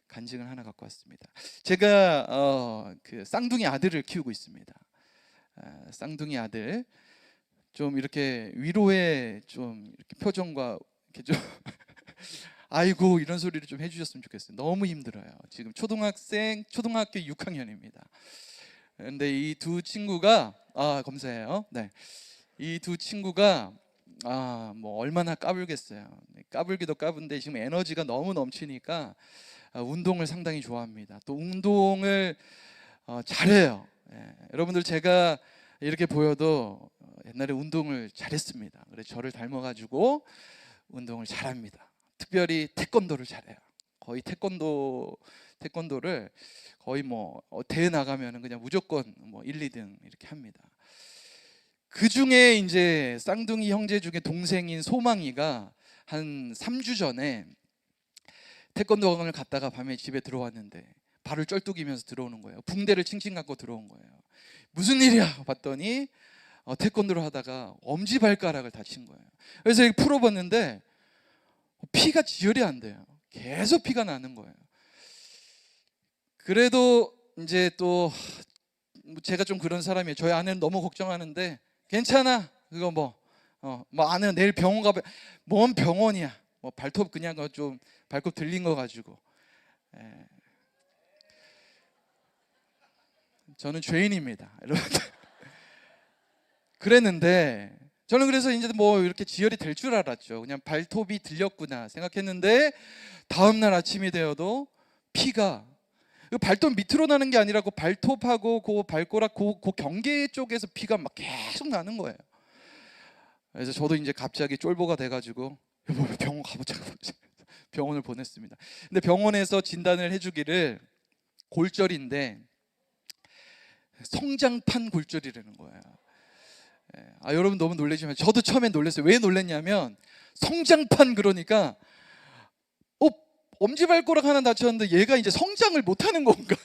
간증을 하나 갖고 왔습니다. 제가 그 쌍둥이 아들을 키우고 있습니다. 쌍둥이 아들 좀 이렇게 위로의 좀 이렇게 표정과 이렇게 좀 아이고 이런 소리를 좀 해주셨으면 좋겠어요. 너무 힘들어요. 지금 초등학교 6학년입니다. 근데 이 두 친구가 검사해요. 네, 이 두 친구가 뭐 얼마나 까불겠어요. 까불기도 까분데 지금 에너지가 너무 넘치니까 운동을 상당히 좋아합니다. 또 운동을 잘해요. 여러분들 제가 이렇게 보여도 옛날에 운동을 잘했습니다. 그래서 저를 닮아가지고 운동을 잘합니다. 특별히 태권도를 잘해요. 거의 태권도를 거의 뭐 대회 나가면은 그냥 무조건 뭐 1, 2등 이렇게 합니다. 그 중에 이제 쌍둥이 형제 중에 동생인 소망이가 한 3주 전에 태권도 학원을 갔다가 밤에 집에 들어왔는데 발을 쩔뚝이면서 들어오는 거예요. 붕대를 칭칭 감고 들어온 거예요. 무슨 일이야 봤더니 태권도를 하다가 엄지발가락을 다친 거예요. 그래서 이렇게 풀어봤는데 피가 지혈이 안 돼요. 계속 피가 나는 거예요. 그래도 이제 또 제가 좀 그런 사람이에요. 저희 아내는 너무 걱정하는데 괜찮아. 그거 뭐 아내는 내일 병원 가봐. 뭔 병원이야. 뭐 발톱 그냥 좀 발톱 들린 거 가지고. 저는 죄인입니다, 여러분들. 그랬는데 저는 그래서 이제 뭐 이렇게 지혈이 될 줄 알았죠. 그냥 발톱이 들렸구나 생각했는데 다음날 아침이 되어도 피가 발톱 밑으로 나는 게 아니라 그 발톱하고 그 발가락 그 경계 쪽에서 피가 막 계속 나는 거예요. 그래서 저도 이제 갑자기 쫄보가 돼가지고 여보 병원 가보자. 병원을 보냈습니다. 근데 병원에서 진단을 해주기를 골절인데 성장판 골절이라는 거예요. 여러분 너무 놀라지만 저도 처음에 놀랐어요. 왜 놀랐냐면 성장판 그러니까 엄지발가락 하나 다쳤는데 얘가 이제 성장을 못하는 건가?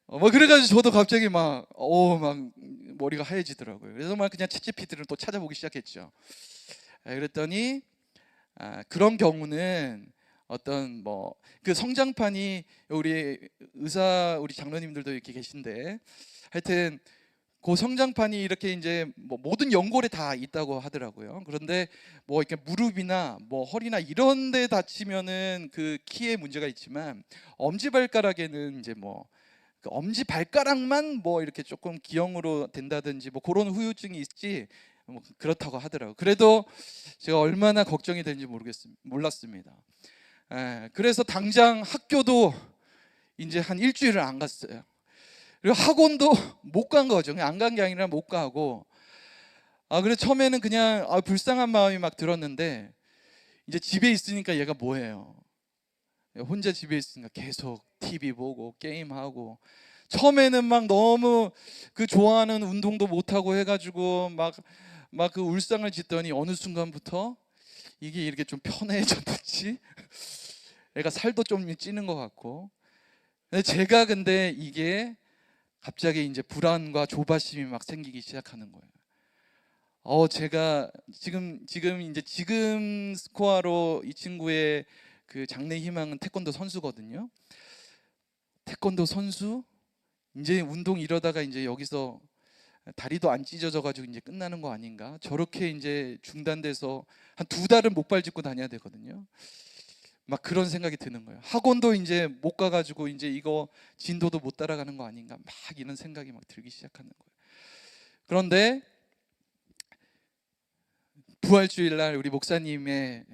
막 그래가지고 저도 갑자기 막 머리가 하얘지더라고요. 그래서 막 그냥 챗GPT를 또 찾아보기 시작했죠. 그랬더니 그런 경우는 어떤 뭐 그 성장판이 우리 장로님들도 이렇게 계신데 하여튼 그 성장판이 이렇게 이제 뭐 모든 연골에 다 있다고 하더라고요. 그런데 뭐 이렇게 무릎이나 뭐 허리나 이런 데 다치면은 그 키에 문제가 있지만 엄지발가락에는 이제 뭐 그 엄지발가락만 뭐 이렇게 조금 기형으로 된다든지 뭐 그런 후유증이 있지 뭐 그렇다고 하더라고요. 그래도 제가 얼마나 걱정이 되는지 몰랐습니다. 그래서 당장 학교도 이제 한 일주일을 안 갔어요. 그리고 학원도 못 간 거죠. 안 간 게 아니라 못 가고. 그래서 처음에는 그냥 불쌍한 마음이 막 들었는데, 이제 집에 있으니까 얘가 뭐해요? 혼자 집에 있으니까 계속 TV 보고 게임하고, 처음에는 막 너무 그 좋아하는 운동도 못 하고 해가지고 막 그 울상을 짓더니 어느 순간부터 이게 이렇게 좀 편해졌는지 애가 살도 좀 찌는 것 같고. 제가 근데 이게 갑자기 이제 불안과 조바심이 막 생기기 시작하는 거예요. 제가 지금 스코어로 이 친구의 그 장래 희망은 태권도 선수거든요. 태권도 선수? 이제 운동 이러다가 이제 여기서 다리도 안 찢어져 가지고 이제 끝나는 거 아닌가? 저렇게 이제 중단돼서 한 2달은 목발 짚고 다녀야 되거든요. 막 그런 생각이 드는 거예요. 학원도 이제 못 가가지고 이제 이거 진도도 못 따라가는 거 아닌가? 막 이런 생각이 막 들기 시작하는 거예요. 그런데 부활주일 날 우리 목사님의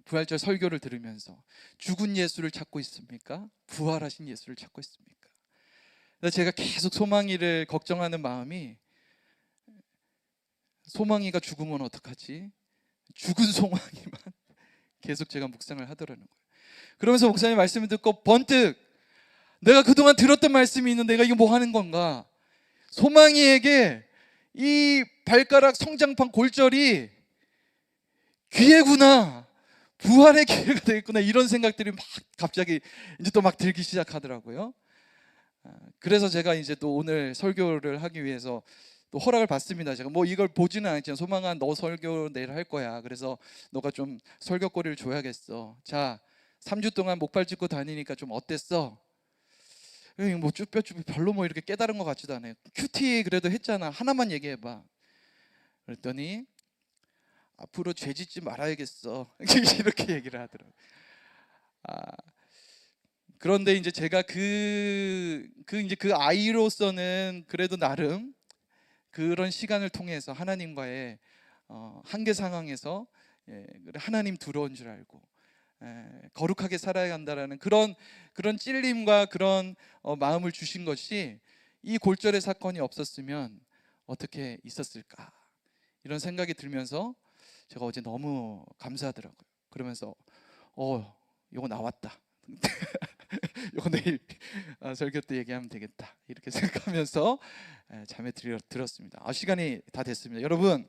부활절 설교를 들으면서 죽은 예수를 찾고 있습니까? 부활하신 예수를 찾고 있습니까? 그래서 제가 계속 소망이를 걱정하는 마음이, 소망이가 죽으면 어떡하지? 죽은 소망이만 계속 제가 묵상을 하더라는 거예요. 그러면서 목사님 말씀을 듣고 번뜩 내가 그동안 들었던 말씀이 있는데 내가 이거 뭐 하는 건가? 소망이에게 이 발가락 성장판 골절이 기회구나, 부활의 기회가 되겠구나, 이런 생각들이 막 갑자기 이제 또 막 들기 시작하더라고요. 그래서 제가 이제 또 오늘 설교를 하기 위해서 또 허락을 받습니다. 제가 뭐 이걸 보지는 않았지만, 소망아 너 설교 내일 할 거야. 그래서 너가 좀 설교거리를 줘야겠어. 자, 3주 동안 목발 짚고 다니니까 좀 어땠어? 뭐 쭈뼛쭈뼛 별로 뭐 이렇게 깨달은 것 같지도 않아요. 큐티 그래도 했잖아. 하나만 얘기해봐. 그랬더니 앞으로 죄 짓지 말아야겠어. 이렇게 얘기를 하더라고요. 그런데 이제 제가 이제 그 아이로서는 그래도 나름 그런 시간을 통해서 하나님과의 한계 상황에서 하나님 들어온 줄 알고 거룩하게 살아야 한다라는 그런 찔림과 그런 마음을 주신 것이, 이 골절의 사건이 없었으면 어떻게 있었을까, 이런 생각이 들면서 제가 어제 너무 감사하더라고요. 그러면서 이거 나왔다. 이거 내일 설교 때 얘기하면 되겠다, 이렇게 생각하면서 잠에 들었습니다. 시간이 다 됐습니다. 여러분,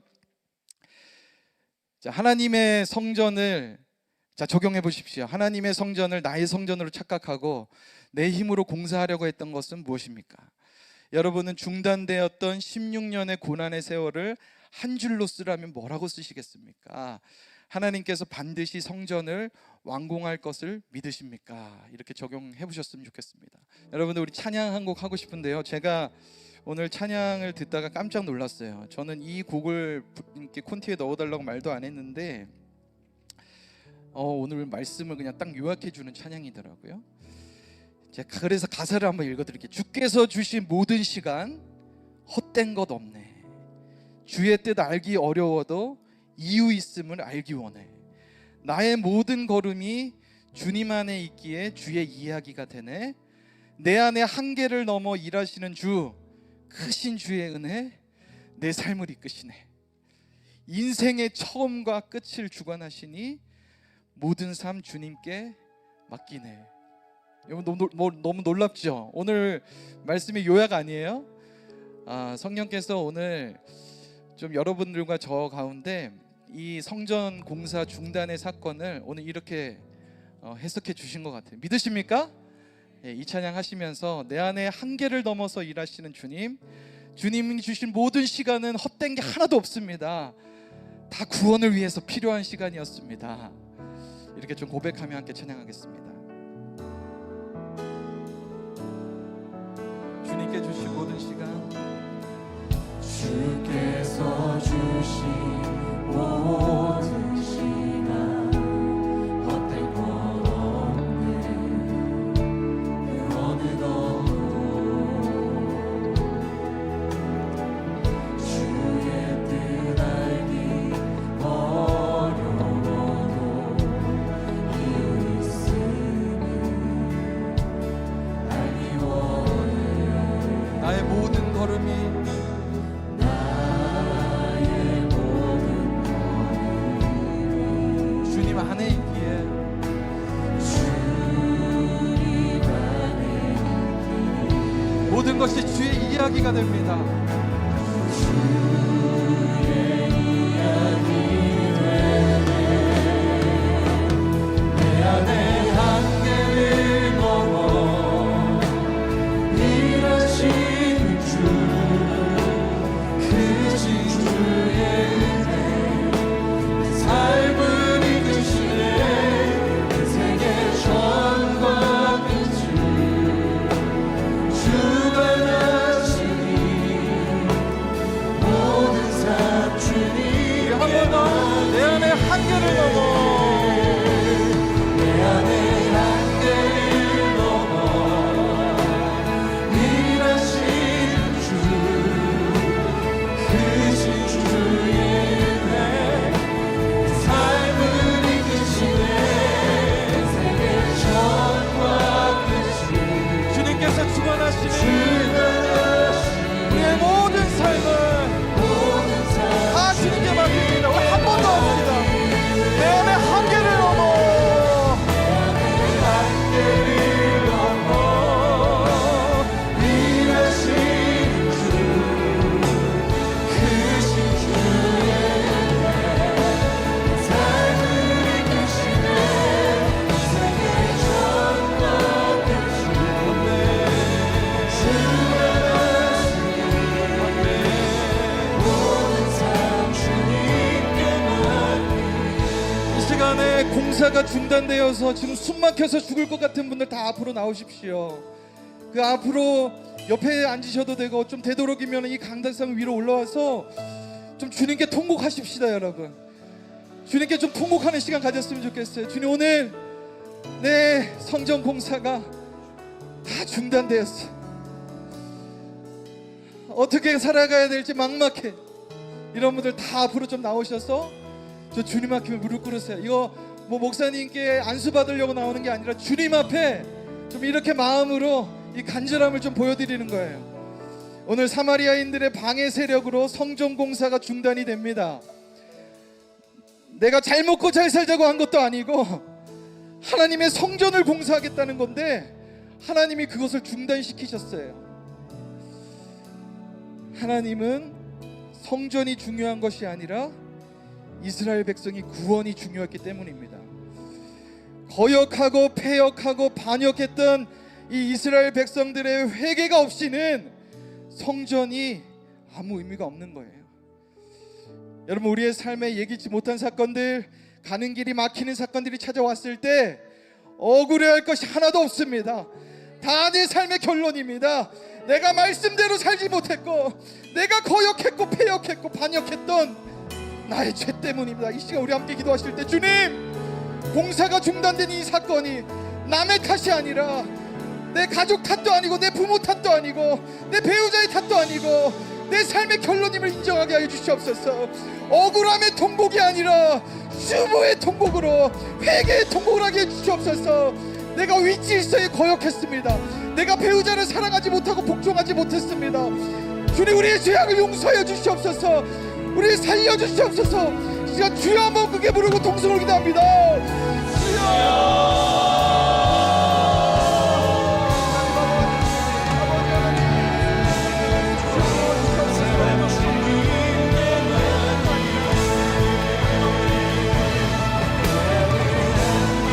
자, 하나님의 성전을 적용해 보십시오. 하나님의 성전을 나의 성전으로 착각하고 내 힘으로 공사하려고 했던 것은 무엇입니까? 여러분은 중단되었던 16년의 고난의 세월을 한 줄로 쓰라면 뭐라고 쓰시겠습니까? 하나님께서 반드시 성전을 완공할 것을 믿으십니까? 이렇게 적용해 보셨으면 좋겠습니다. 여러분들, 우리 찬양 한 곡 하고 싶은데요, 제가 오늘 찬양을 듣다가 깜짝 놀랐어요. 저는 이 곡을 이렇게 콘티에 넣어달라고 말도 안 했는데 오늘 말씀을 그냥 딱 요약해 주는 찬양이더라고요. 제가 그래서 가사를 한번 읽어드릴게요. 주께서 주신 모든 시간 헛된 것 없네. 주의 뜻 알기 어려워도 이유 있음을 알기 원해. 나의 모든 걸음이 주님 안에 있기에 주의 이야기가 되네. 내 안에 한계를 넘어 일하시는 주, 크신 주의 은혜 내 삶을 이끄시네. 인생의 처음과 끝을 주관하시니 모든 삶 주님께 맡기네. 여러분, 너무 놀랍죠? 오늘 말씀이 요약 아니에요? 성령께서 오늘 좀 여러분들과 저 가운데 이 성전 공사 중단의 사건을 오늘 이렇게 해석해 주신 것 같아요. 믿으십니까? 이 찬양 하시면서 내 안에 한계를 넘어서 일하시는 주님, 주님이 주신 모든 시간은 헛된 게 하나도 없습니다. 다 구원을 위해서 필요한 시간이었습니다. 이렇게 좀 고백하며 함께 찬양하겠습니다. 주님께 주신 모든 시간, 주께서 주신 모든 시간 헛된 것 없네. 그 어느 것도 주의 뜻 알기 어려워도 이유 있음을 나의 모든 걸음이 주님 안에 있기에 모든 것이 주의 이야기가 됩니다. 내 안에 한계를 넘어 일하시는 주, 크신 주의 은혜 내 삶을 이끄시네. 인생의 처음과 끝을 주가 다시니 모든 삶 주님 한 번 더 내 안에 한계를 넘어 우리의 모든 삶을 다 주님께 맡깁니다. 우리 한 번 더 합니다. 내 안에 한계를 넘어 일하신 주, 크신 주의 은혜 삶을 이끄시네. 인생의 처음과 끝을 이 시간에 공사가 중단되어서 지금 숨 막혀서 죽을 것 같은 분들 다 앞으로 나오십시오. 그 앞으로 옆에 앉으셔도 되고 좀 되도록이면 이 강단상 위로 올라와서 좀 주님께 통곡하십시다. 여러분 주님께 좀 통곡하는 시간 가졌으면 좋겠어요. 주님 오늘 내 성전 공사가 다 중단되었어. 어떻게 살아가야 될지 막막해. 이런 분들 다 앞으로 좀 나오셔서 저 주님 앞에 무릎 꿇으세요. 이거 뭐 목사님께 안수 받으려고 나오는 게 아니라 주님 앞에 좀 이렇게 마음으로 이 간절함을 좀 보여드리는 거예요. 오늘 사마리아인들의 방해 세력으로 성전 공사가 중단이 됩니다. 내가 잘 먹고 잘 살자고 한 것도 아니고 하나님의 성전을 공사하겠다는 건데 하나님이 그것을 중단시키셨어요. 하나님은 성전이 중요한 것이 아니라 이스라엘 백성이 구원이 중요했기 때문입니다. 거역하고 패역하고 반역했던 이 이스라엘 백성들의 회개가 없이는 성전이 아무 의미가 없는 거예요. 여러분 우리의 삶에 예기치 못한 사건들, 가는 길이 막히는 사건들이 찾아왔을 때 억울해할 것이 하나도 없습니다. 다 내 삶의 결론입니다. 내가 말씀대로 살지 못했고 내가 거역했고 패역했고 반역했던 나의 죄 때문입니다. 이 시간 우리 함께 기도하실 때 주님 공사가 중단된 이 사건이 남의 탓이 아니라 내 가족 탓도 아니고 내 부모 탓도 아니고 내 배우자의 탓도 아니고 내 삶의 결론임을 인정하게 하여 주시옵소서. 억울함의 통곡이 아니라 수모의 통곡으로 회개의 통곡을 하게 해 주시옵소서. 내가 위치일서에 거역했습니다. 내가 배우자를 사랑하지 못하고 복종하지 못했습니다. 주님 우리의 죄악을 용서하여 주시옵소서. 우리 살려주시옵소서. 시간 주여 한번 크게 부르고 통성을 기도합니다. 주여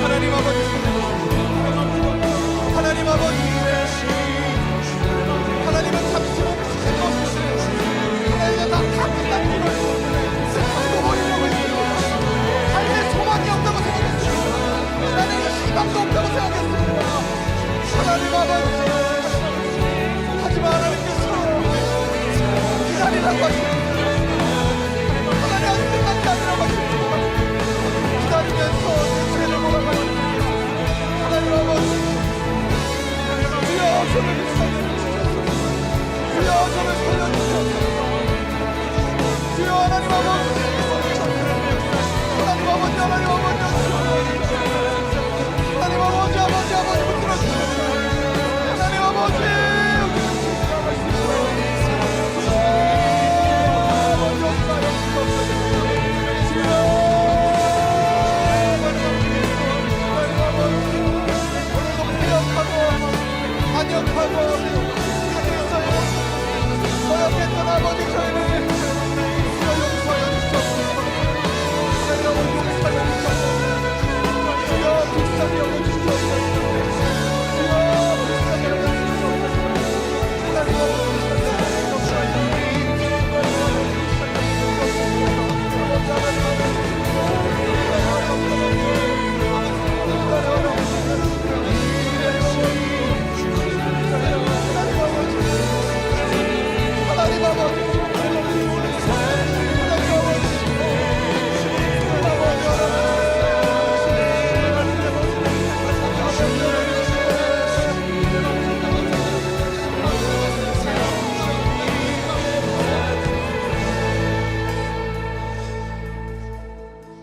하나님 아버지 하나님 아버지 하나님은 잠시 멈추신 것을 하나님은 다 끝난 일을 버리려고 했습니다. 삶에 소망이 없다고 생각했습니다. 하나님의 희망도 없다고 생각했습니다. 하나님 아버지 하지만 하나님께서 기다리라고 하십니다. 하나님 아직 끝난 게 아니라고 하십니다. 기다리면서 내 죄를 몰아가십니다. 하나님 아버지 주여 저를 살려주시옵소서. 주여 저를 살려주시옵소서. 주여 하나님 아버지 하나님 아버지 하나님 아버지 하나님 아버지 아버지 아버지 붙들어주시옵소서. 하나님 아버지 아버지 저희를 용서하여 주시옵소서. 하나님 아버지 용서하여 주시옵소서. 주여 불쌍히 여겨주시옵소서. 주여 불쌍히 여겨주시옵소서. 하나님 아버지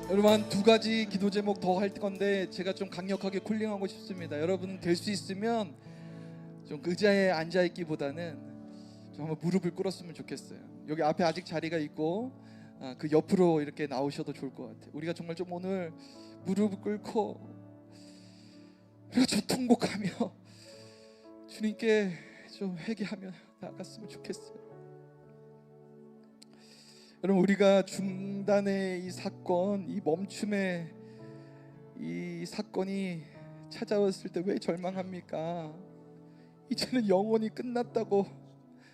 여러분 한 두 가지 기도 제목 더 할 건데 제가 좀 강력하게 콜링하고 싶습니다. 여러분 될 수 있으면 좀 의자에 앉아 있기보다는 좀 한번 무릎을 꿇었으면 좋겠어요. 여기 앞에 아직 자리가 있고 그 옆으로 이렇게 나오셔도 좋을 것 같아요. 우리가 정말 좀 오늘 무릎을 꿇고 우리가 좀 통곡하며 주님께 좀 회개하며 나아갔으면 좋겠어요. 여러분 우리가 중단의 이 사건, 이 멈춤의 이 사건이 찾아왔을 때 왜 절망합니까? 이제는 영원히 끝났다고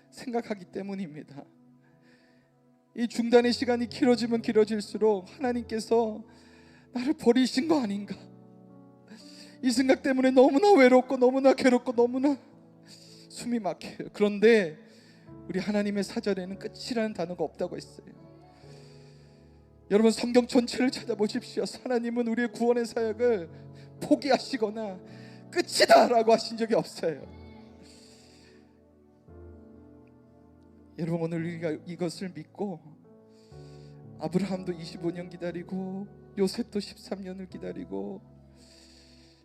생각하기 때문입니다. 이 중단의 시간이 길어지면 길어질수록 하나님께서 나를 버리신 거 아닌가? 이 생각 때문에 너무나 외롭고 너무나 괴롭고 너무나 숨이 막혀요. 그런데 우리 하나님의 사전에는 끝이라는 단어가 없다고 했어요. 여러분 성경 전체를 찾아보십시오. 하나님은 우리의 구원의 사역을 포기하시거나 끝이다 라고 하신 적이 없어요. 여러분 오늘 우리가 이것을 믿고 아브라함도 25년 기다리고 요셉도 13년을 기다리고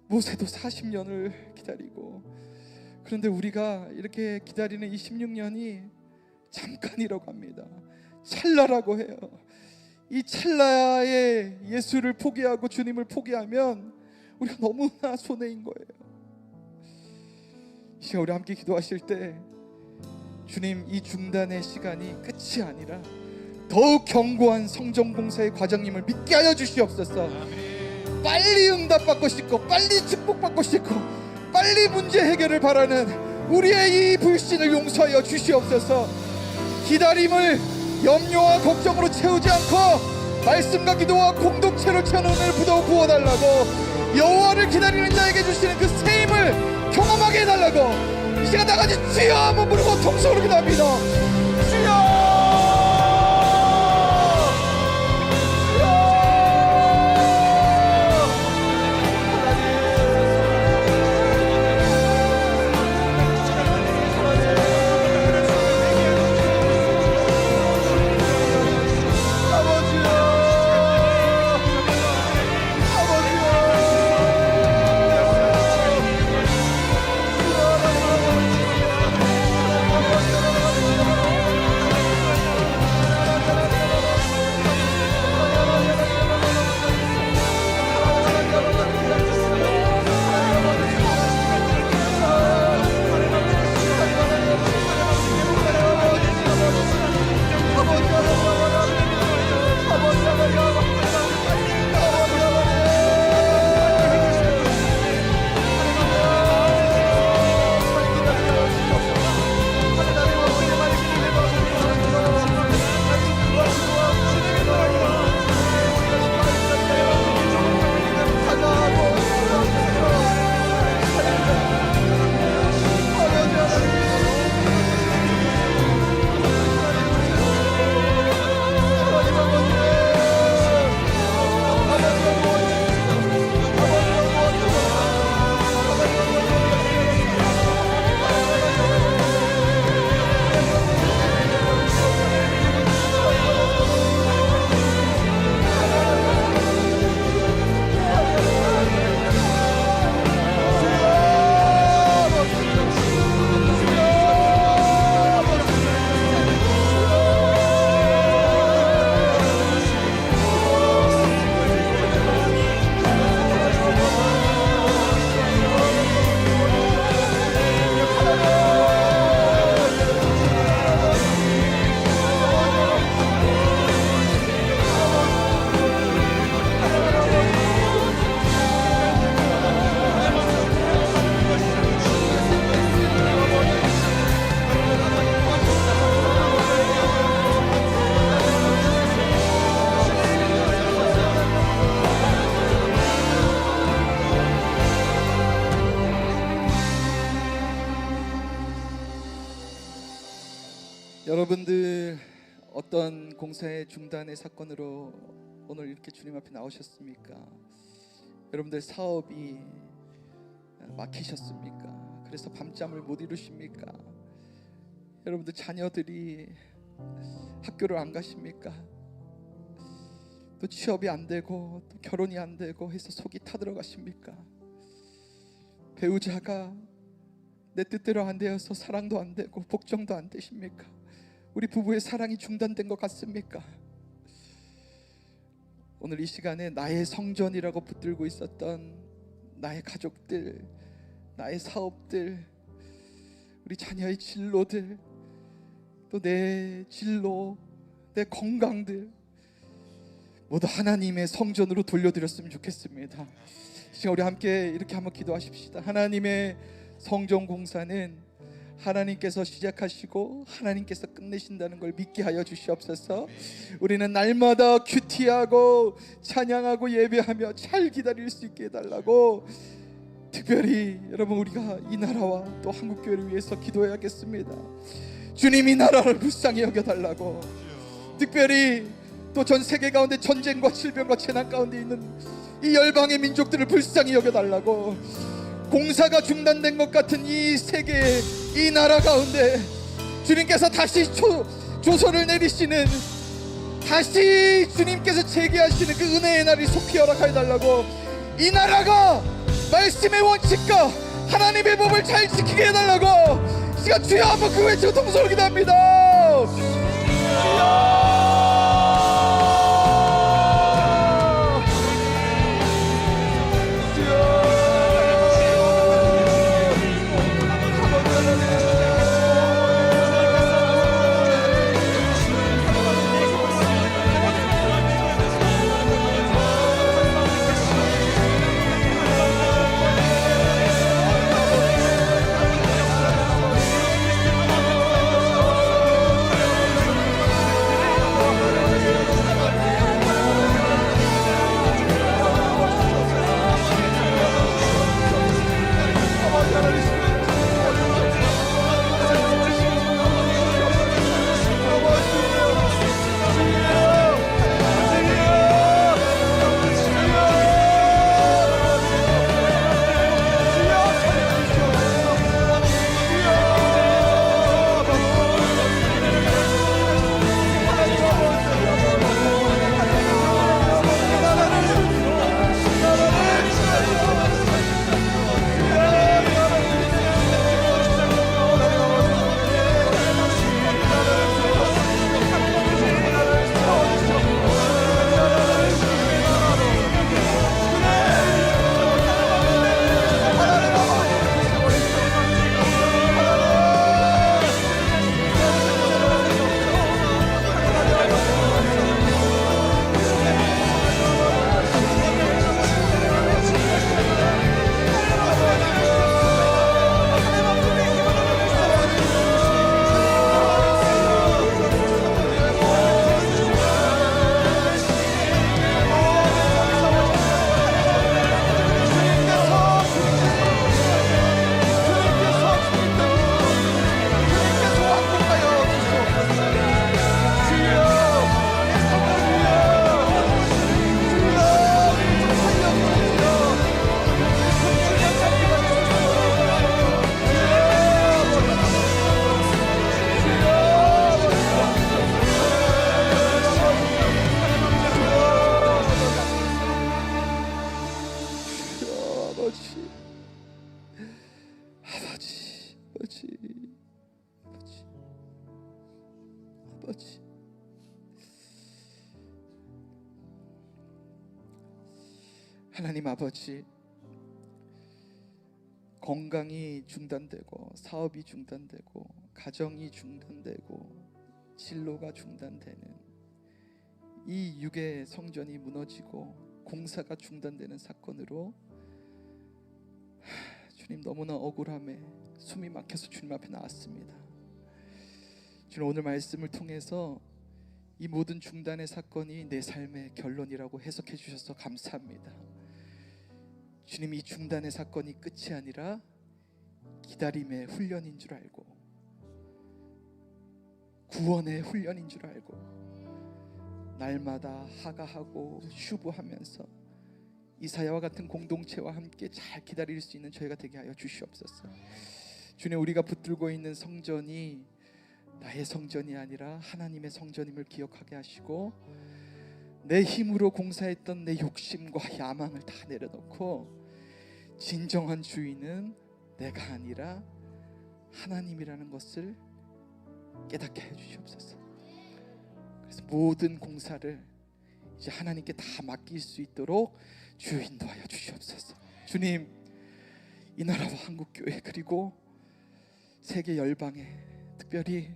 모세도 40년을 기다리고, 그런데 우리가 이렇게 기다리는 이 16년이 잠깐이라고 합니다. 찰나라고 해요. 이 찰나에 예수를 포기하고 주님을 포기하면 우리가 너무나 손해인 거예요. 이 시간 우리 함께 기도하실 때 주님 이 중단의 시간이 끝이 아니라 더욱 견고한 성전공사의 과정님을 믿게 하여 주시옵소서. 빨리 응답받고 싶고 빨리 축복받고 싶고 빨리 문제 해결을 바라는 우리의 이 불신을 용서하여 주시옵소서. 기다림을 염려와 걱정으로 채우지 않고 말씀과 기도와 공동체로 채우는 은혜를 부어 부어달라고, 여호와를 기다리는 자에게 주시는 그 새 힘을 경험하게 해달라고 이 시간 나같이 주여 한번 부르고 통성으로 기도합니다. 주여 여러분들 어떤 공사의 중단의 사건으로 오늘 이렇게 주님 앞에 나오셨습니까? 여러분들 사업이 막히셨습니까? 그래서 밤잠을 못 이루십니까? 여러분들 자녀들이 학교를 안 가십니까? 또 취업이 안 되고 또 결혼이 안 되고 해서 속이 타들어가십니까? 배우자가 내 뜻대로 안 되어서 사랑도 안 되고 복종도 안 되십니까? 우리 부부의 사랑이 중단된 것 같습니까? 오늘 이 시간에 나의 성전이라고 붙들고 있었던 나의 가족들, 나의 사업들, 우리 자녀의 진로들, 또 내 진로, 내 건강들 모두 하나님의 성전으로 돌려드렸으면 좋겠습니다. 지금 우리 함께 이렇게 한번 기도하십시다. 하나님의 성전 공사는 하나님께서 시작하시고 하나님께서 끝내신다는 걸 믿게 하여 주시옵소서. 우리는 날마다 큐티하고 찬양하고 예배하며 잘 기다릴 수 있게 해달라고, 특별히 여러분 우리가 이 나라와 또 한국교회를 위해서 기도해야겠습니다. 주님 이 나라를 불쌍히 여겨달라고, 특별히 또 전 세계 가운데 전쟁과 질병과 재난 가운데 있는 이 열방의 민족들을 불쌍히 여겨달라고, 공사가 중단된 것 같은 이 세계, 이 나라 가운데 주님께서 다시 조서를 내리시는, 다시 주님께서 재개하시는 그 은혜의 날이 속히 허락하여 달라고, 이 나라가 말씀의 원칙과 하나님의 법을 잘 지키게 해달라고 시간 주여 한번 그 외치고 통성을 기도합니다. 아버지, 하나님 아버지, 건강이 중단되고 사업이 중단되고 가정이 중단되고 진로가 중단되는 이 육의 성전이 무너지고 공사가 중단되는 사건으로 주님 너무나 억울함에 숨이 막혀서 주님 앞에 나왔습니다. 주님, 오늘 말씀을 통해서 이 모든 중단의 사건이 내 삶의 결론이라고 해석해 주셔서 감사합니다. 주님, 이 중단의 사건이 끝이 아니라 기다림의 훈련인 줄 알고 구원의 훈련인 줄 알고 날마다 하가하고 슈브하면서 이사야와 같은 공동체와 함께 잘 기다릴 수 있는 저희가 되게 하여 주시옵소서. 주님, 우리가 붙들고 있는 성전이 나의 성전이 아니라 하나님의 성전임을 기억하게 하시고 내 힘으로 공사했던 내 욕심과 야망을 다 내려놓고 진정한 주인은 내가 아니라 하나님이라는 것을 깨닫게 해 주시옵소서. 그래서 모든 공사를 이제 하나님께 다 맡길 수 있도록 주여 인도하여 주시옵소서. 주님, 이 나라와 한국교회 그리고 세계 열방에 특별히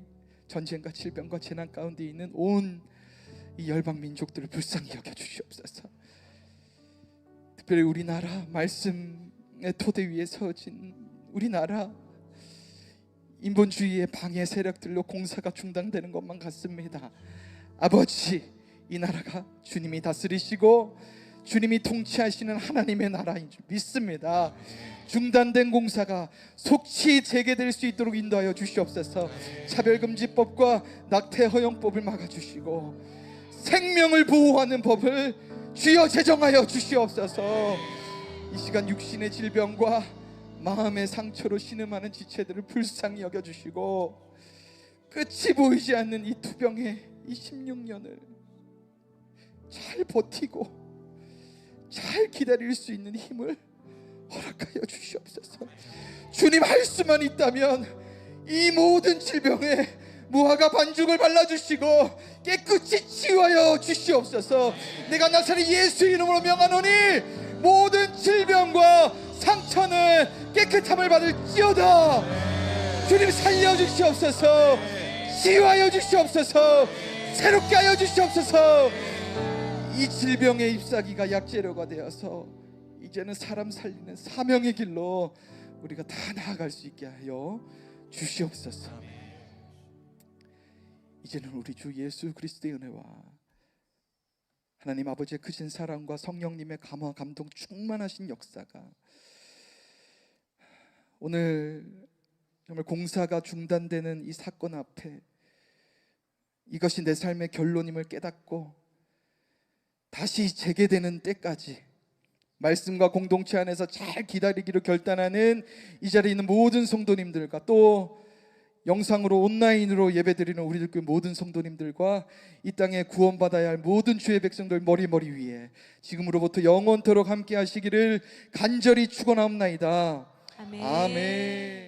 전쟁과 질병과 재난 가운데 있는 온 이 열방 민족들을 불쌍히 여겨 주시옵소서. 특별히 우리나라 말씀의 토대 위에 서진 우리나라 인본주의의 방해 세력들로 공사가 중단되는 것만 같습니다. 아버지, 이 나라가 주님이 다스리시고 주님이 통치하시는 하나님의 나라인 줄 믿습니다. 중단된 공사가 속히 재개될 수 있도록 인도하여 주시옵소서. 차별금지법과 낙태 허용법을 막아주시고 생명을 보호하는 법을 주여 제정하여 주시옵소서. 이 시간 육신의 질병과 마음의 상처로 신음하는 지체들을 불쌍히 여겨주시고 끝이 보이지 않는 이 투병의 이 16년을 잘 버티고 잘 기다릴 수 있는 힘을 허락하여 주시옵소서. 주님, 할 수만 있다면 이 모든 질병에 무화과 반죽을 발라주시고 깨끗이 치유하여 주시옵소서. 내가 나사렛 예수 이름으로 명하노니 모든 질병과 상처는 깨끗함을 받을지어다. 주님, 살려주시옵소서. 치유하여 주시옵소서. 새롭게 하여 주시옵소서. 이 질병의 잎사귀가 약재료가 되어서 이제는 사람 살리는 사명의 길로 우리가 다 나아갈 수 있게 하여 주시옵소서. 이제는 우리 주 예수 그리스도의 은혜와 하나님 아버지의 크신 사랑과 성령님의 감화 감동 충만하신 역사가 오늘 정말 공사가 중단되는 이 사건 앞에 이것이 내 삶의 결론임을 깨닫고 다시 재개되는 때까지 말씀과 공동체 안에서 잘 기다리기로 결단하는 이 자리에 있는 모든 성도님들과 또 영상으로 온라인으로 예배드리는 우리들 교회 모든 성도님들과 이 땅에 구원받아야 할 모든 주의 백성들 머리 위에 지금으로부터 영원토록 함께 하시기를 간절히 축원하옵나이다. 아멘. 아멘.